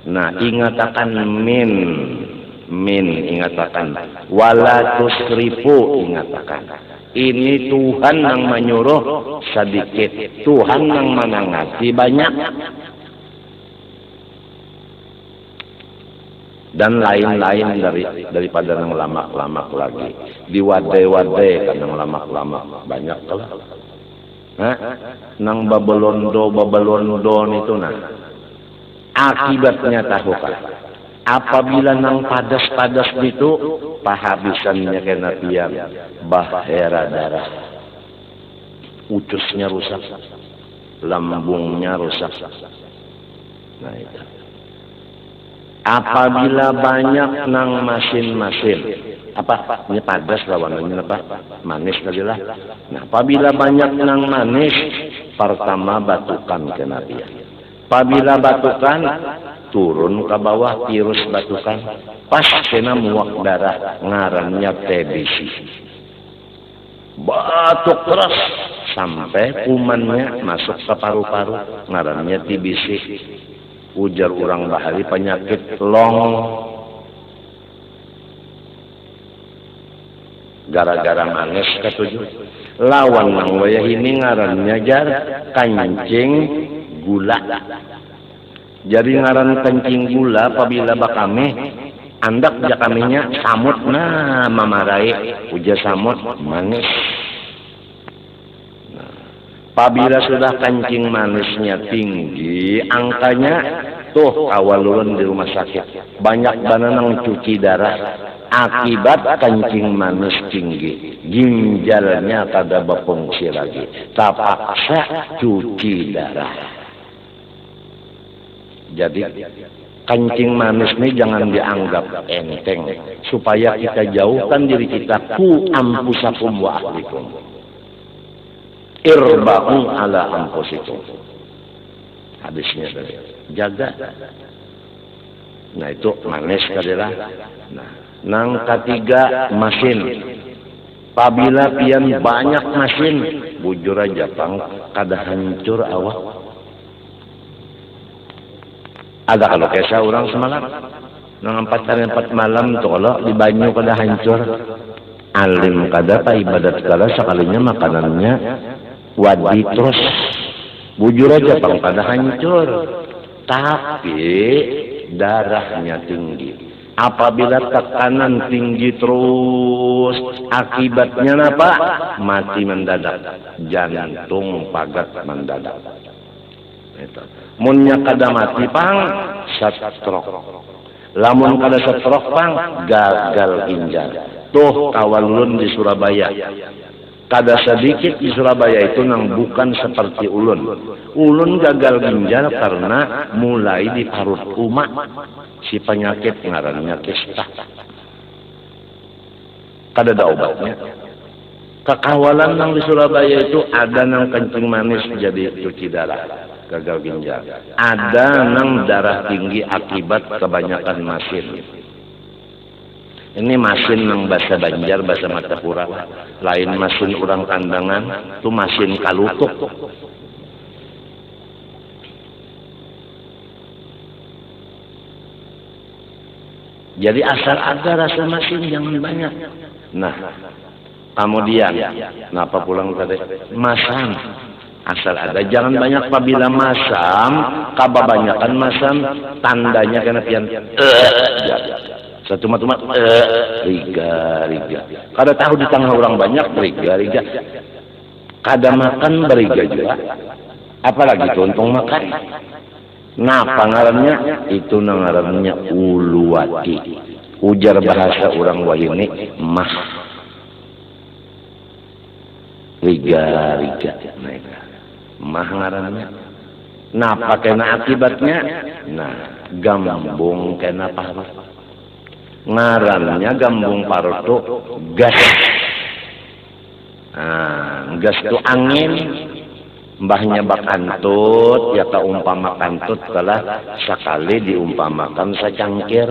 Nah ingatakan min ingatakan wala tusrifu ingatakan ini Tuhan yang menyuruh sedikit, Tuhan yang menangati banyak. Dan lain-lain daripada yang lamak-lamak lagi. Di wadai-wadai kan yang lamak-lamak banyak lah. Nang babelondo itu nah. Akibatnya tahukah? Apabila nang padas-padas itu pahabisannya kena pian, bahera darah. Ucusnya rusak. Lambungnya rusak. Nah itu. Apabila banyak nang masin-masin apa ini padas lawanannya apa manis tadi lah. Nah apabila banyak nang manis pertama batukan kena dia. Apabila batukan turun ke bawah virus batukan pas kena muak darah ngarannya TBC. Batuk terus sampai kumannya masuk ke paru-paru ngarannya TBC. Ujar orang bahari penyakit long gara-gara manis ketujuh lawan nang wayah ini ngarannya jar kancing gula. Jadi ngaran kancing gula apabila bakame andak jakaminya samut nah mamarai ujar samut manis. Apabila sudah kancing manisnya tinggi, angkanya tuh awal ulun di rumah sakit. Banyak bananang cuci darah. Akibat kancing manis tinggi. Ginjalnya kada berfungsi lagi. Terpaksa cuci darah. Jadi kancing manis ini jangan dianggap enteng. Supaya kita jauhkan diri kita ku ampusakum wa ahlikum. Irba'u ala anfusikum. Hadisnya tadi. Jaga. Nah itu manis kadilah. Nah, nang ketiga masin. Apabila pian banyak masin, bujur aja pang kada hancur awak. Ada kalau kesa orang semalam. Nang 4 hari 4 malam tuh kalau di banyu kada hancur. Alim kada ta ibadat kala sekalinya makanannya wadi terus bujur aja pang pada hancur tapi darahnya tinggi. Apabila tekanan tinggi terus akibatnya apa? Mati mendadak, jantung pagat mendadak. Itu. Munnya kada mati pang stroke. Lamun kada stroke pang gagal ginjal. Tuh kawalun di Surabaya. Kada sedikit di Surabaya itu nang bukan seperti ulun. Ulun gagal ginjal karena mulai di parut umat si penyakit ngarannya kista. Kada ada obatnya. Kekawalan nang di Surabaya itu ada nang kencing manis jadi cuci darah, gagal ginjal. Ada nang darah tinggi akibat kebanyakan masin. Ini masin nang bahasa Banjar, bahasa Matapura. Lain masin urang kandangan, itu masin kalutuk. Jadi asal ada rasa masin, jangan banyak. Nah, kemudian, kenapa pulang tadi? Masam, asal ada, jangan banyak. Apabila masam, kebanyakan masam, tandanya kena pian. Satu matumat, riga. Kada tahu di tengah orang banyak, riga. Kada makan beriga juga. Apalagi tuntung makan. Nah, pangarannya itu ngarannya uluwati. Ujar bahasa orang wahini mah. Riga. Mah ngarannya. Nah, pakena akibatnya? Nah, gambung kena parut. Ngarannya gambung parut itu gas. Nah, gas itu angin. Mbahnya bakantut, ya umpama kantut telah sekali diumpamakan secangkir.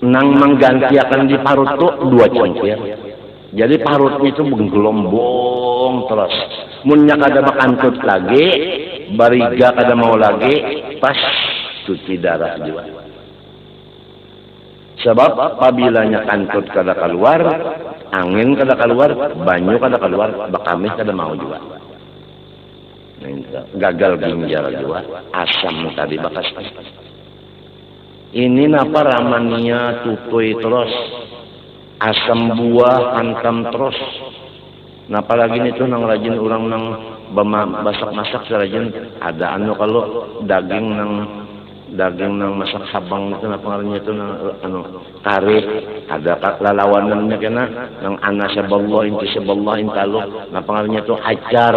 Nang menggantikan di parut itu 2 cangkir. Jadi parutnya itu menggelombong terus. Munnya kada bakantut lagi, bariga kada mau lagi, pas cuci darah juga. Sebab apabila kantut kada keluar, angin kada keluar, banyu kada keluar, bakamis kada mau juga. Gagal ginjal juga, asam tadi bakas. Ini napa ramania tutui terus, asam buah hantam terus. Napa lagi itu nang rajin orang nang masak serajin ada kalau daging nang masak sabang itu napa ngarannya itu nang kari ada lalawanannya kena nang anasaballah inti saballah intalu napa ngarannya itu acar.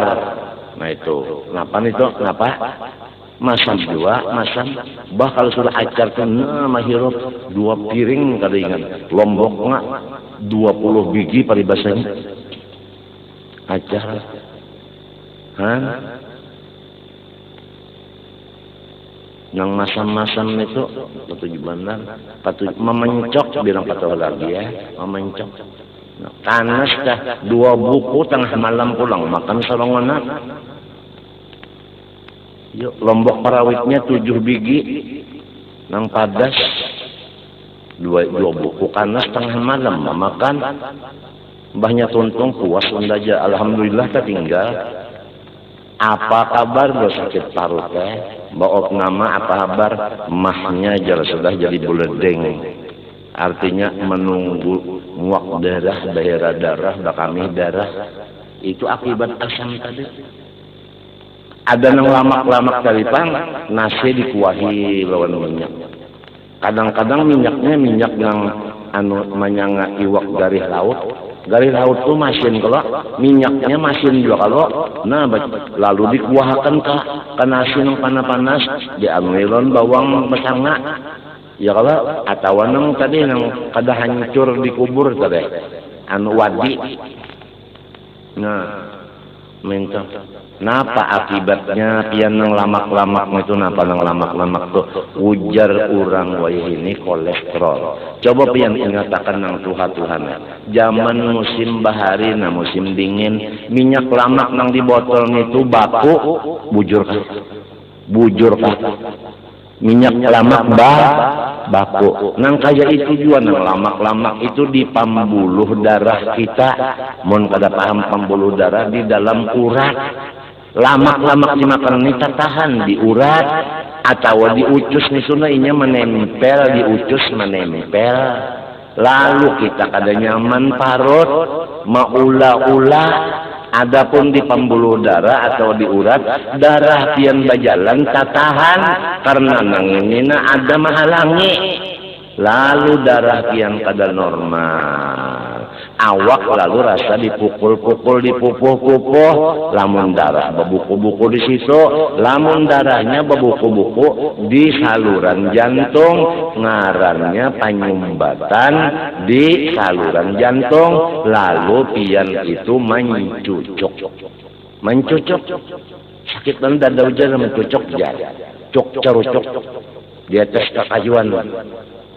Nah itu, kenapa? Masam juga, bah kalau sudah acar kena mahirop 2 piring kada ingat, lombok nggak 20 biji paribasanya acar, Nang masam-masam itu patuju benar, memencok bilang patuh lagi ya, memencok. Nah, panas dah 2 buku tengah malam pulang makan sorongan. Yuk lombok parawitnya 7 biji nang padas 2 buku panas tengah malam makan. Mbahnya tuntung puas aja, alhamdulillah tak tinggal. Apa kabar lo sakit parut baok nama apa kabar? Mahnya jelas sudah jadi buledeng. Artinya menunggu muak darah, daerah darah, bakami darah. Itu akibat asam tadi. Ada nang lamak-lamak talipang, nasi dikuahi lawan minyak. Kadang-kadang minyaknya minyak nang manyanga iwak garih laut. Garih laut tuh masin kalau minyaknya masin juga kalau. Nah, lalu dikuahkan ke nasi nang panas-panas, diambilon bawang mesanga. Ya kalau atau nang tadi nang kada hancur dikubur tadi wadi. Nah, minta. Napa akibatnya pian nang lamak-lamak itu napa nang lamak-lamak tuh ujar orang wayah ini kolesterol. Coba pian ingatakan nang Tuhan. Zaman musim bahari nah musim dingin minyak lamak nang di botol itu baku bujur kah? Minyak lamak baku. Nang kaya itu juga nang lamak-lamak itu di pembuluh darah kita. Mun kada paham pembuluh darah di dalam urat. Lamak-lamak dimakan ini tahan di urat atau di ucus nih sunainya menempel di ucus menempel. Lalu kita kada nyaman parut maula-ula. Adapun di pembuluh darah atau di urat darah pian bajalan tatahan karena nang ini ada mahalangi. Lalu darah pian kada normal. Awak lalu rasa dipukul-pukul, dipupuh-pupuh, lamun darah bebuku-buku di situ, lamun darahnya bebuku-buku di saluran jantung, ngarannya penyumbatan di saluran jantung, lalu pian itu mencucuk, sakit dan dada ujar mencucuk jar, cuk carucuk, di atas kakajuan.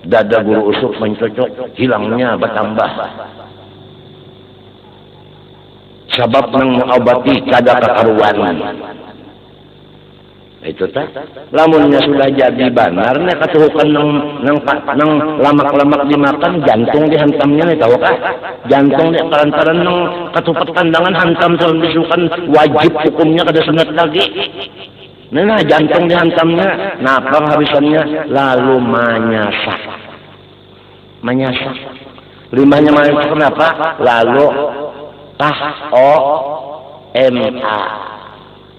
dada guru usuk mencocok, hilangnya bertambah. Sabab nang mengobati kada kakaruan. Itu tah. Lamunnya sudah jadi banar, nih katuhukan nang lamak-lamak dimakan, jantung dihantamnya nih tahu kah? Jantung di kalantaran nang katupat kandangan hantam soal disukan wajib hukumnya kada sunat lagi. Nah jantung dihantamnya, nah penghabisannya lalu menyasak. Limbahnya menyasak kenapa? Lalu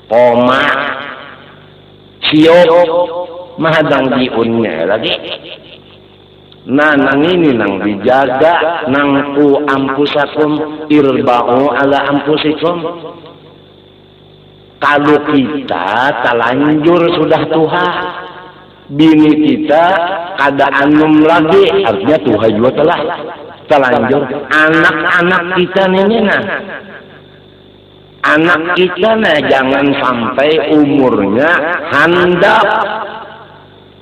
koma siok mahadang diunnya lagi. Nah nang ini nang dijaga nang ku ampusakum irba'u ala ampusikum. Kalau kita talanjur sudah tuha, bini kita kada anum lagi, artinya tuha juga telah talanjur. Anak-anak kita nih nah. Anak kita nah jangan sampai umurnya handap.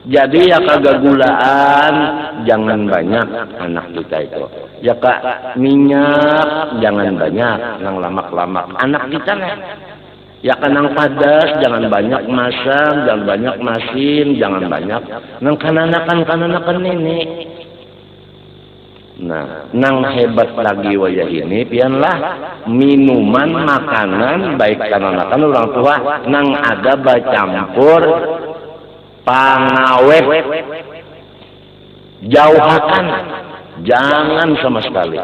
Jadi ya kagagulaan, jangan banyak anak kita itu. Ya kak minyak jangan banyak, nang lamak-lamak anak kita nah. Ya kanang padas jangan banyak masam, jangan banyak masin, jangan banyak nang kananakan ini. Nah, nang hebat lagi wajah ini, pianlah minuman, makanan, baik kananakan orang tua, nang ada bacampur pengawet, jauhakan, jangan sama sekali.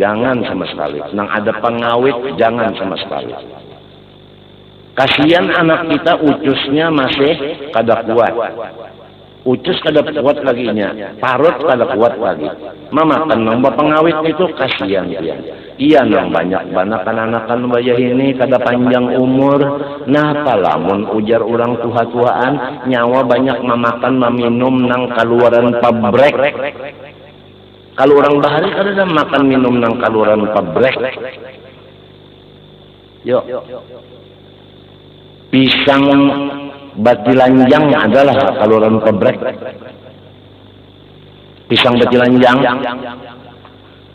Jangan sama sekali. Nang ada pengawet, jangan sama sekali. Kasihan anak kita ucusnya masih kada kuat. Ucus kada kuat lagi nya, parut kada kuat lagi. Mamakan nang pengawet itu kasihan dia. Iya nang banyak banakan-anakan bayah ini kada panjang umur. Nah palamun ujar orang tua-tuaan nyawa banyak mamakan meminum nang kaluaran pabrek. Kalau orang bahari kada ada makan minum nang kaluaran pabrek. Yo. Pisang batilanjang adalah kaluaran pabrek. Pisang batilanjang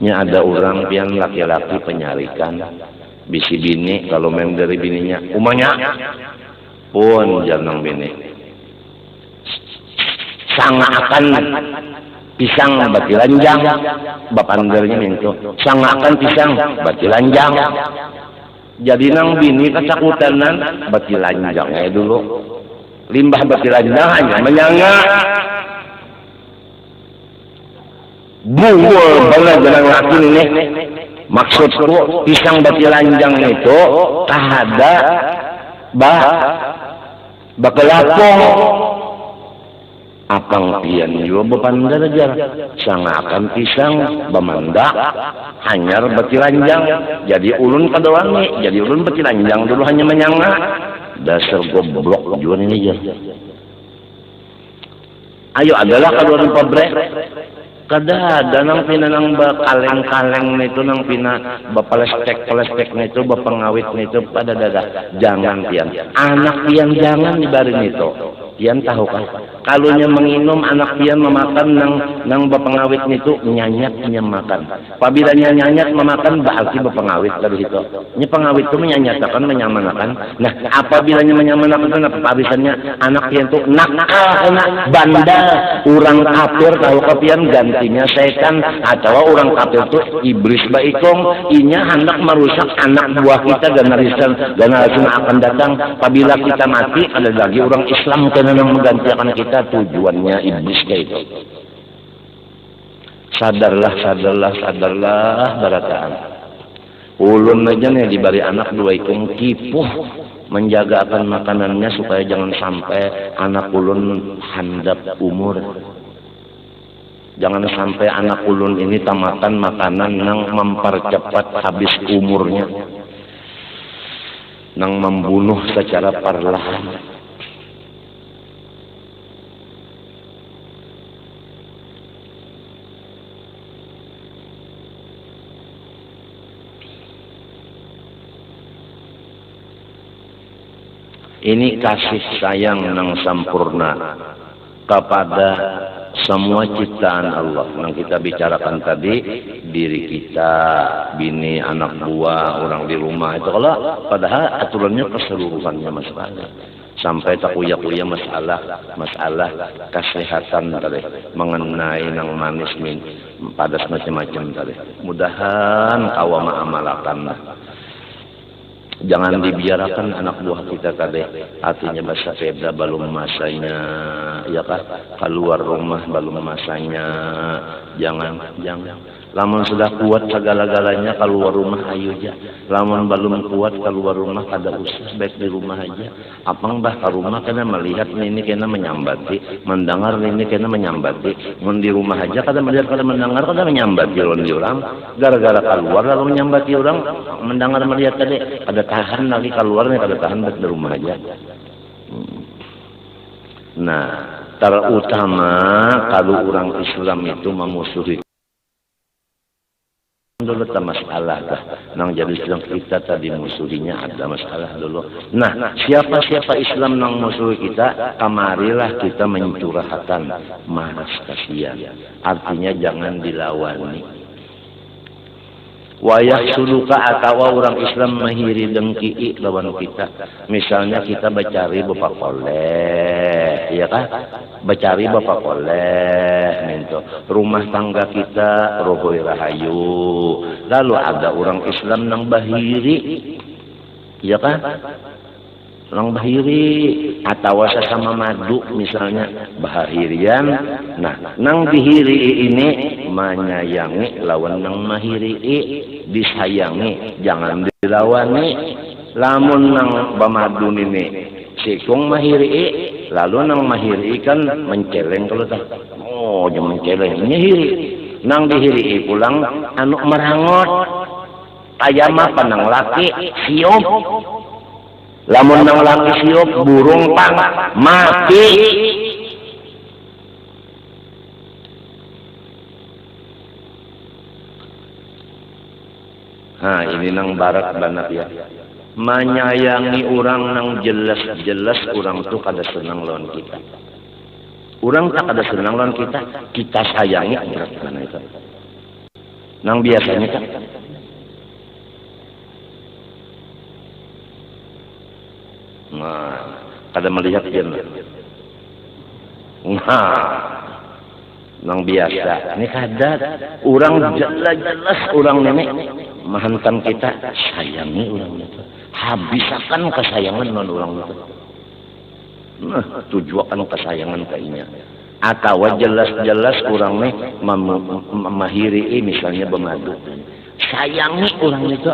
nya ada orang pian laki-laki penyarikan bisi bini kalau memang dari bininya umanya pun jangan bini sanga akan pisang batilanjang bapandernya itu sanga akan pisang batilanjang jadi nang bini kecakutanan batilanjang dulu limbah batilanjang hanya menyanga buah banget dengan laki ini. Maksudku pisang batilanjang itu tahada bakelapong apang pian juga bepandarajar sangakan pisang bamanda hanyar batilanjang jadi ulun kadoangi jadi ulun batilanjang dulu hanya menyanga dasar goblok juga ini ya. Ayo adalah kadoan pabrek kada ada nang pinanang kaleng-kaleng itu nang pina bapalestek itu bapengawit itu pada dada jangan pian anak pian jangan dibarin itu pian tahu kan kalunya menginum anak pian memakan nang bapengawit itu nyanyat makan apabila nyanyat memakan berarti bapengawit dari itu nya pengawit itu menyanyatakan menyamanakan nah apabila menyamanakan apa habisannya anak pian itu nakal kena bandal orang kafir tahu kapian gantinya setan atau orang kafir itu iblis baikong inya hendak merusak anak buah kita generasi akan datang apabila kita mati ada lagi orang Islam kena menggantikan kita tujuannya iblis kayak itu sadarlah barataan ulun aja nih diberi anak dua ikung kipuh menjaga akan makanannya supaya jangan sampai anak ulun handap umur. Jangan sampai anak ulun ini tamatan makanan yang mempercepat habis umurnya. Yang membunuh secara perlahan. Ini kasih sayang yang sempurna kepada semua ciptaan Allah yang kita bicarakan tadi, diri kita, bini, anak buah, orang di rumah itu kalau padahal aturannya keseluruhannya masalah. Sampai tak kuya-kuya masalah kesehatan tadi, mengenai nang manis min padas macam-macam tadi. Mudahan kau amalakan. Jangan dibiarkan anak buah kita tadi, artinya bahasa Febra belum masanya, ya kan? Keluar rumah belum masanya, jangan. Lamun sudah kuat segala-galanya keluar rumah ayo aja. Lamun belum kuat keluar rumah kada usah, baik di rumah aja. Apang bah ke rumah kena melihat ini kena menyambati, mendengar ini kena menyambati. Mun di rumah aja kada melihat kada mendengar kada menyambati orang. Gara-gara keluar lalu menyambati orang, mendengar melihat tadi kada tahan lagi keluarnya kada tahan baik di rumah aja. Nah, terutama kalau orang Islam itu memusuhi dulu tak masalah dah. Nang jadi Islam kita tadi musuhinya ada masalah dulu. Nah, siapa Islam nang musuh kita, kamarilah kita mencurahkan maras kasihan. Artinya jangan dilawani. Wayah suluka atau orang Islam mahiri dengki lawan kita. Misalnya kita bacari bapak koleh, ya kan? Bacari bapak koleh, minto. Rumah tangga kita rohoi rahayu. Lalu ada orang Islam nang bahiri, ya kan? Orang bahiri atau sesama madu misalnya bahirian. Nah, nang bihiri ini menyayangi lawan nang mahiri, disayangi jangan dilawani. Lamun nang bamadu ini sikung mahiri, lalu nang mahiri kan menceleng kalau tak. Oh, jangan menceleng nyihiri. Nang dihiri pulang anu merangot. Ayam apa nang laki siop. Lamun nang laki siop burung pang mati. Nah, ini nang barat banget ya. Menyayangi orang nang jelas-jelas orang tuh kada senang lawan kita. Orang tak kada senang lawan kita sayangi berat mana itu. Nang biasanya kan nah, kada melihat dia. Nah, nang biasa. Ini kada. Orang jelas-jelas orang nenek mahantan kita sayangi orang itu. Habiskan kesayangan non orang itu. Nah, tujuan kesayangan kayaknya. Atau jelas-jelas orang nih memahiri misalnya bemadu. Sayangi orang itu.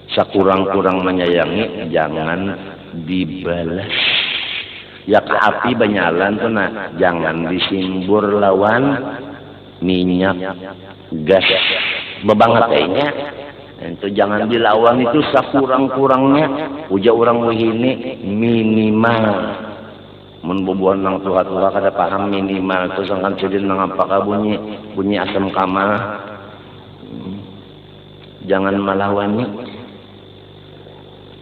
Sekurang-kurang menyayangi jangan dibalas. Ya ke api banyalan tuh nah jangan disimbur lawan minyak gas bebanget kayaknya. Itu jangan dilawan itu sekurang-kurangnya uja orang wihini minimal. Mun boboan nang tua-tua kada paham minimal itu sangkan sedin nang apakah bunyi asam kamah. Jangan melawani.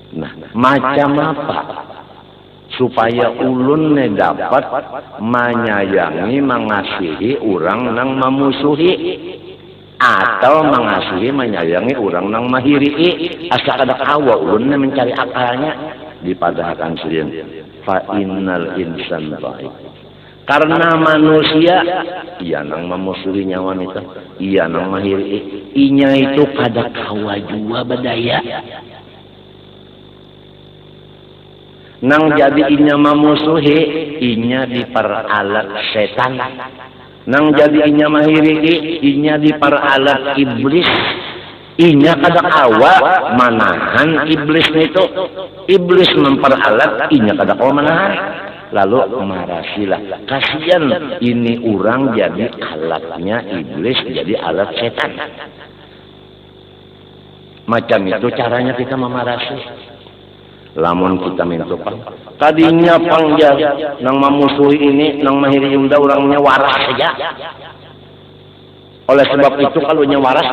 Nah, macam apa supaya ulun dapat menyayangi, mengasihi orang nang memusuhi atau mengasihi, menyayangi orang nang mahiri. Asa kada kawa ulun mencari akalnya dipadahkan sendiri. Fa innal insan baik. Karena manusia ia nang memusuhi nyawa wanita, ia nang mahiri, inya itu kada kawa jua badaya. Nang jadi inya memusuhi, inya diperalat setan. Nang jadi inya mahiri, inya diperalat iblis. Inya kada kawa manahan iblis itu. Iblis memperalat, inya kada kawa manahan. Lalu marasilah. Kasihan ini orang jadi alatnya iblis, jadi alat setan. Macam itu caranya kita memarasi. Lamun kita minta pang tadinya pang ya nang memusuhi ini nang mahiri yunda orangnya waras saja. Oleh sebab itu kalau nya waras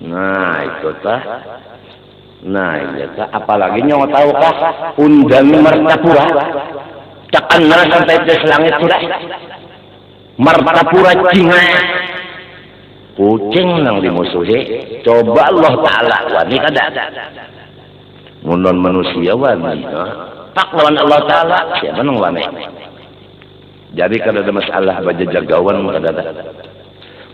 nah itu tah Nah, iya, apalagi nyawa tahu kah undang Martapura, tekan sampai ke langit sudah. Martapura Cina, kucing nang dimusuhi. Coba Allah Taala wani kada, ngundon manusia wani, pak lawan Allah Taala siapa nang wani. Jadi kada ada masalah baca jagawan kada ada.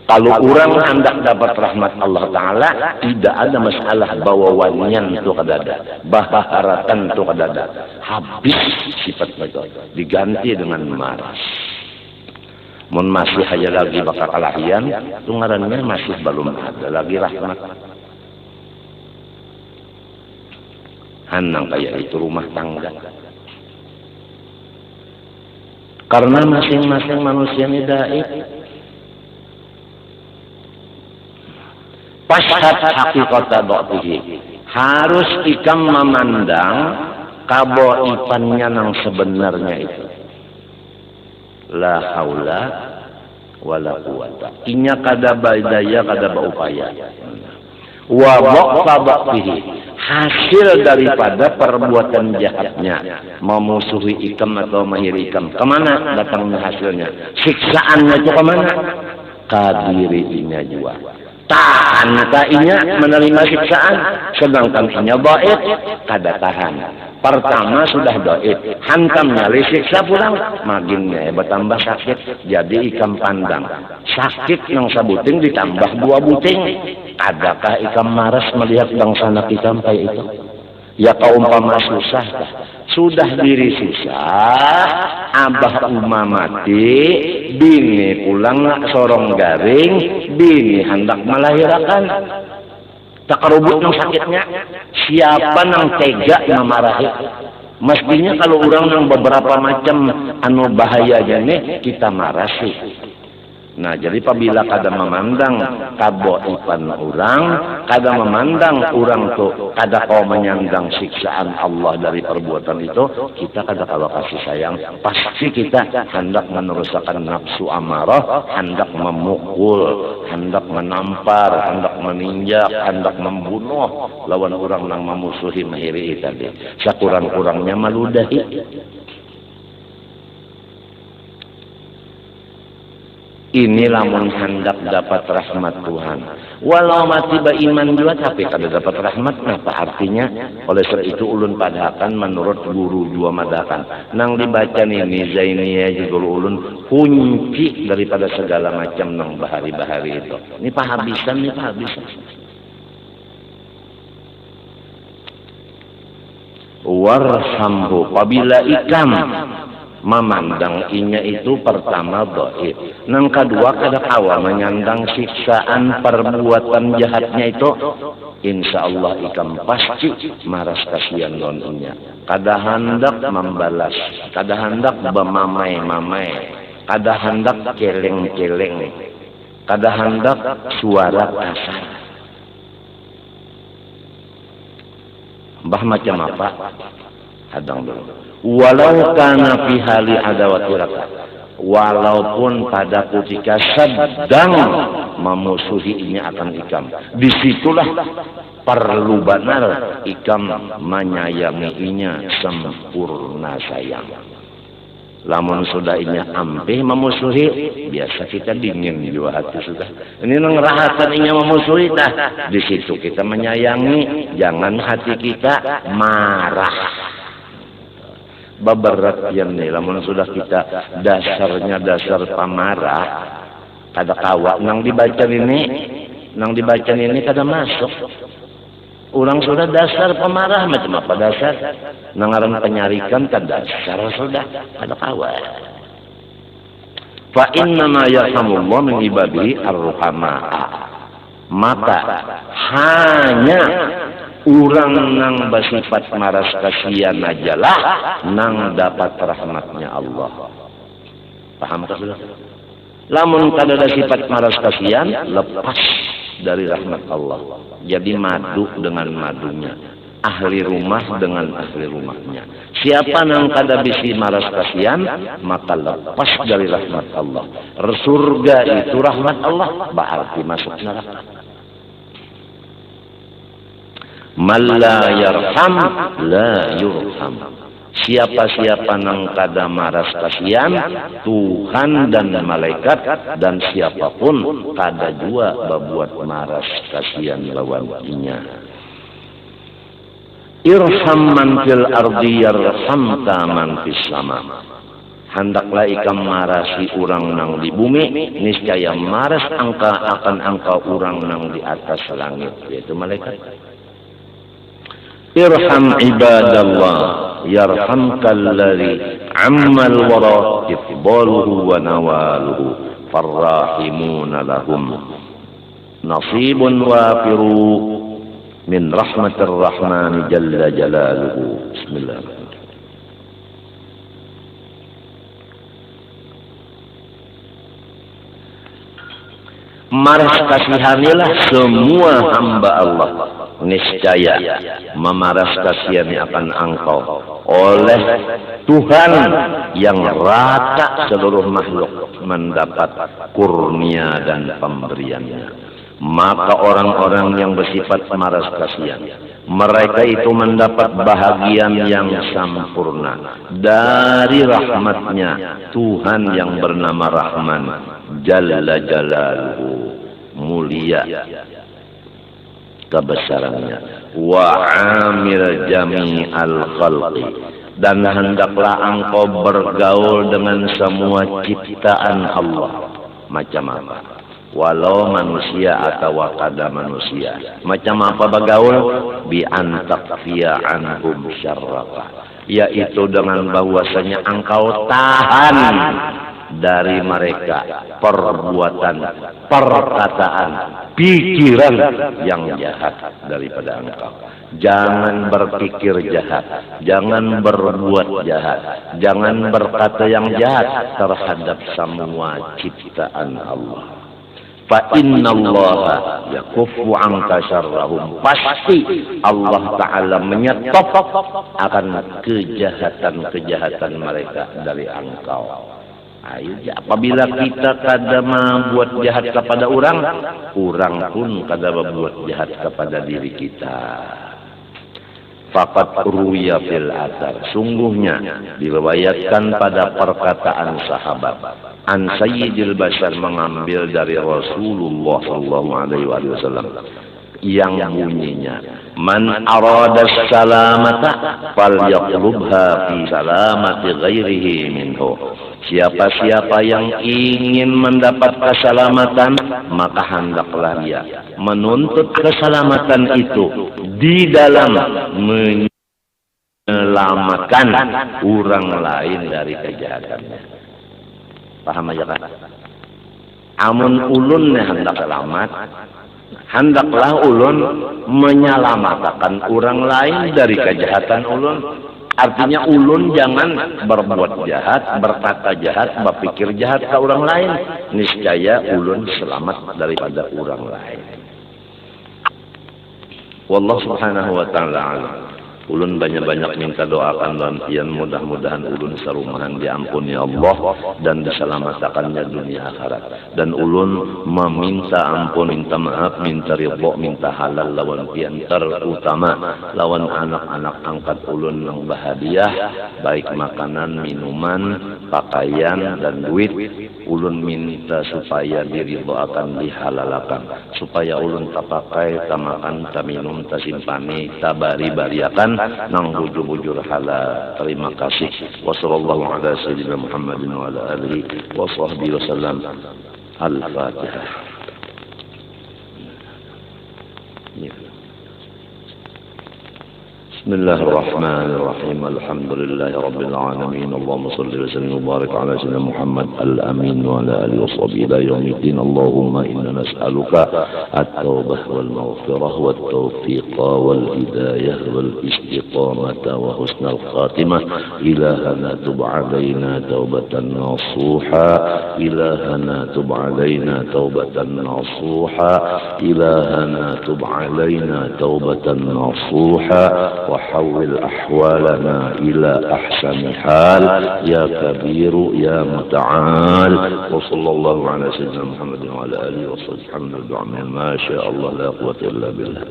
Kalau orang hendak dapat rahmat Allah Ta'ala, tidak ada masalah bawa wanian itu kadada, baharatan itu kadada. Habis sifat itu, diganti dengan maras. Mun masih aja lagi bakal kalahian, itu ngarannya masih belum ada lagi rahmat. Hanang kayak itu rumah tangga. Karena masing-masing manusia ini daik. Pashat hakikata dhatihi, harus ikam memandang kaboifannya yang sebenarnya itu. La haula wala quwata. Inya kada baidaya kada baupaya. Wa dhaqfa dhatihi, hasil daripada perbuatan jahatnya, memusuhi ikam atau menghiri ikam. Kemana datangnya hasilnya? Siksaannya itu kemana? Kadirinya jua. Tahan kainya menerima siksaan, sedangkan inya dhaif kada tahan. Pertama sudah dhaif, hantamnya li siksa pulang, maginnya bertambah sakit. Jadi ikam pandang, sakit yang sabuting ditambah 2 buting. Adakah ikam maras melihat bangsa anak ikam kayak itu? Ya kaumpama susah, sudah diri susah, abah umma mati, bini pulang sorong garing, bini hendak melahirkan, tak kerubut nang sakitnya, siapa nang tega memarahi? Mestinya kalau orang nang beberapa macam anu bahayanya nih kita marasi. Nah, jadi apabila kada memandang kaboifan orang, kada memandang orang tuh kada kau menyandang siksaan Allah dari perbuatan itu, kita kada kalau kasih sayang, pasti kita hendak meneruskan nafsu amarah, hendak memukul, hendak menampar, hendak meninjak, hendak membunuh lawan orang yang memusuhi menghiri tadi. Sekurang-kurangnya meludahi. Ini lamun hendak dapat rahmat Tuhan. Walau mati beriman juga tapi kada dapat rahmat, apa artinya? Oleh sebab itu ulun padahakan menurut guru jua madakan. Nang dibaca ini Zainiyah juga ulun kunci daripada segala macam nang bahari-bahari itu. Ini pahabisan, ini pahabisan. Warhamhu, apabila ikam memandang inya itu pertama dhaif, nang kedua kada kawa menyandang siksaan perbuatan jahatnya itu, insya Allah ikam pasti maras kasihan lawan inya. Kada hendak membalas, kada hendak bemamai-mamai, kada hendak keleng-keleng, kada hendak suara kasar. Bah macam apa? Hadang dulu. Walau kana fi hali adawati raka, walaupun pada ketika sedang memusuhinya akan ikam, disitulah perlu benar ikam menyayanginya sempurna sayang. Lamun sudah inya ampih memusuhi, biasa kita dingin juga hati sudah. Ini ngerahatan inya memusuhi dah. Di situ kita menyayangi, jangan hati kita marah. Baberat yang nih, lamun sudah kita dasarnya dasar pamarah, kada kawa nang dibaca ini kada masuk. Orang sudah dasar pemarah macam apa dasar? Nangaran penyarikan kada dasar sudah kada kawa. Fa inna ma yarhamullah min ibadihi ar-ruhamaa. Maka hanya orang nang bersifat maras kasihan ajalah nang dapat rahmatnya Allah. Paham tak sudah? Lamun kada ada sifat maras kasihan, lepas dari rahmat Allah. Jadi madu dengan madunya, ahli rumah dengan ahli rumahnya. Siapa nang kada bisi maras kasihan, maka lepas dari rahmat Allah. Surga itu rahmat Allah, berarti masuk neraka. Man la yarham la yurham. Siapa-siapa nang kada maras kasihan Tuhan dan malaikat dan siapapun kada jua berbuat maras kasihan lawan inya. Irham man fil ardi yarhamka man fis sama. Hendaklah ikam marasi orang nang di bumi, niscaya maras angka akan angka orang nang di atas langit, yaitu malaikat. Irham ibadallah yarhamkal ladzi ammal wara ifdaluhu wa nawaluhu farrahimuna lahum nasibun wafiru min rahmatir rahmani jalla jalaluhu. Bismillahirrahmanirrahim. Maras kasihanilah semua hamba Allah, niscaya memaras kasihani akan engkau oleh Tuhan yang rata seluruh makhluk mendapat kurnia dan pemberiannya. Maka orang-orang yang bersifat maras kasihan, mereka itu mendapat bahagian yang sempurna dari rahmatnya Tuhan yang bernama Rahman Jalla Jalaluhu, mulia kebesarannya, wa amir jami'al khalqi, dan hendaklah engkau bergaul dengan semua ciptaan Allah, macam apa, walau manusia atau kada manusia, macam apa bergaul, bi antakfiya anhum syarrafa, yaitu dengan bahwasanya engkau tahan dari mereka perbuatan, perkataan, pikiran yang jahat daripada engkau. Jangan berpikir jahat, jangan berbuat jahat, jangan berkata yang jahat terhadap semua ciptaan Allah. Fa innallaha yakuffu anka syarrahum, pasti Allah Ta'ala menyetop akan kejahatan-kejahatan mereka dari engkau. Ayo, apabila kita kada membuat jahat kepada orang, orang pun kada membuat jahat kepada diri kita. Faqad ruya fil athar, sungguhnya diriwayatkan pada perkataan sahabat, an sayyidil bashar, mengambil dari Rasulullah sallallahu alaihi wasallam, yang bunyinya, man arada salamata falyatlubha fi salamati ghairihi minhu. Siapa-siapa yang ingin mendapat keselamatan, maka hendaklah dia menuntut keselamatan itu di dalam menyelamatkan orang lain dari kejahatannya. Paham aja kan? Amun ulun hendak selamat, hendaklah ulun menyelamatkan orang lain dari kejahatan ulun. Artinya ulun jangan berbuat jahat, berkata jahat, berpikir jahat ke orang lain. Niscaya ulun selamat daripada orang lain. Wallahu subhanahu wa ta'ala alam. Ulun banyak-banyak minta doakan dan pian, mudah-mudahan ulun sarumahan diampuni Allah dan diselamatkannya dunia akhirat. Dan ulun meminta ampun, minta maaf, minta ridha, minta halal lawan pian, terutama lawan anak-anak angkat ulun yang bahagia, baik makanan, minuman, pakaian dan duit. Ulun minta supaya diridhakan, dihalalkan, supaya ulun tak pakai, tak makan, tak minum, tak simpani, tak bari-bariakan nang bujur-bujur halal. Terima kasih. Wassallallahu ala sayyidina Muhammadin wa ala alihi wa sahbihi wasallam. Al-Fatihah. بسم الله الرحمن الرحيم الحمد لله رب العالمين اللهم صل وسلم وبارك على سيدنا محمد الأمين وعلى آله وصحبه إلى يوم الدين اللهم إنا نسألك التوبة والمغفرة والتوفيق والهداية والاستقامة وحسن الخاتمة إلهنا تب علينا توبة نصوحا إلهنا تب علينا توبة نصوحا إلهنا تب علينا توبة نصوحا وحول أحوالنا إلى أحسن حال يا كبير يا متعال وصلى الله على سيدنا محمد وعلى آله وصحبه ما شاء الله لا قوة إلا بالله.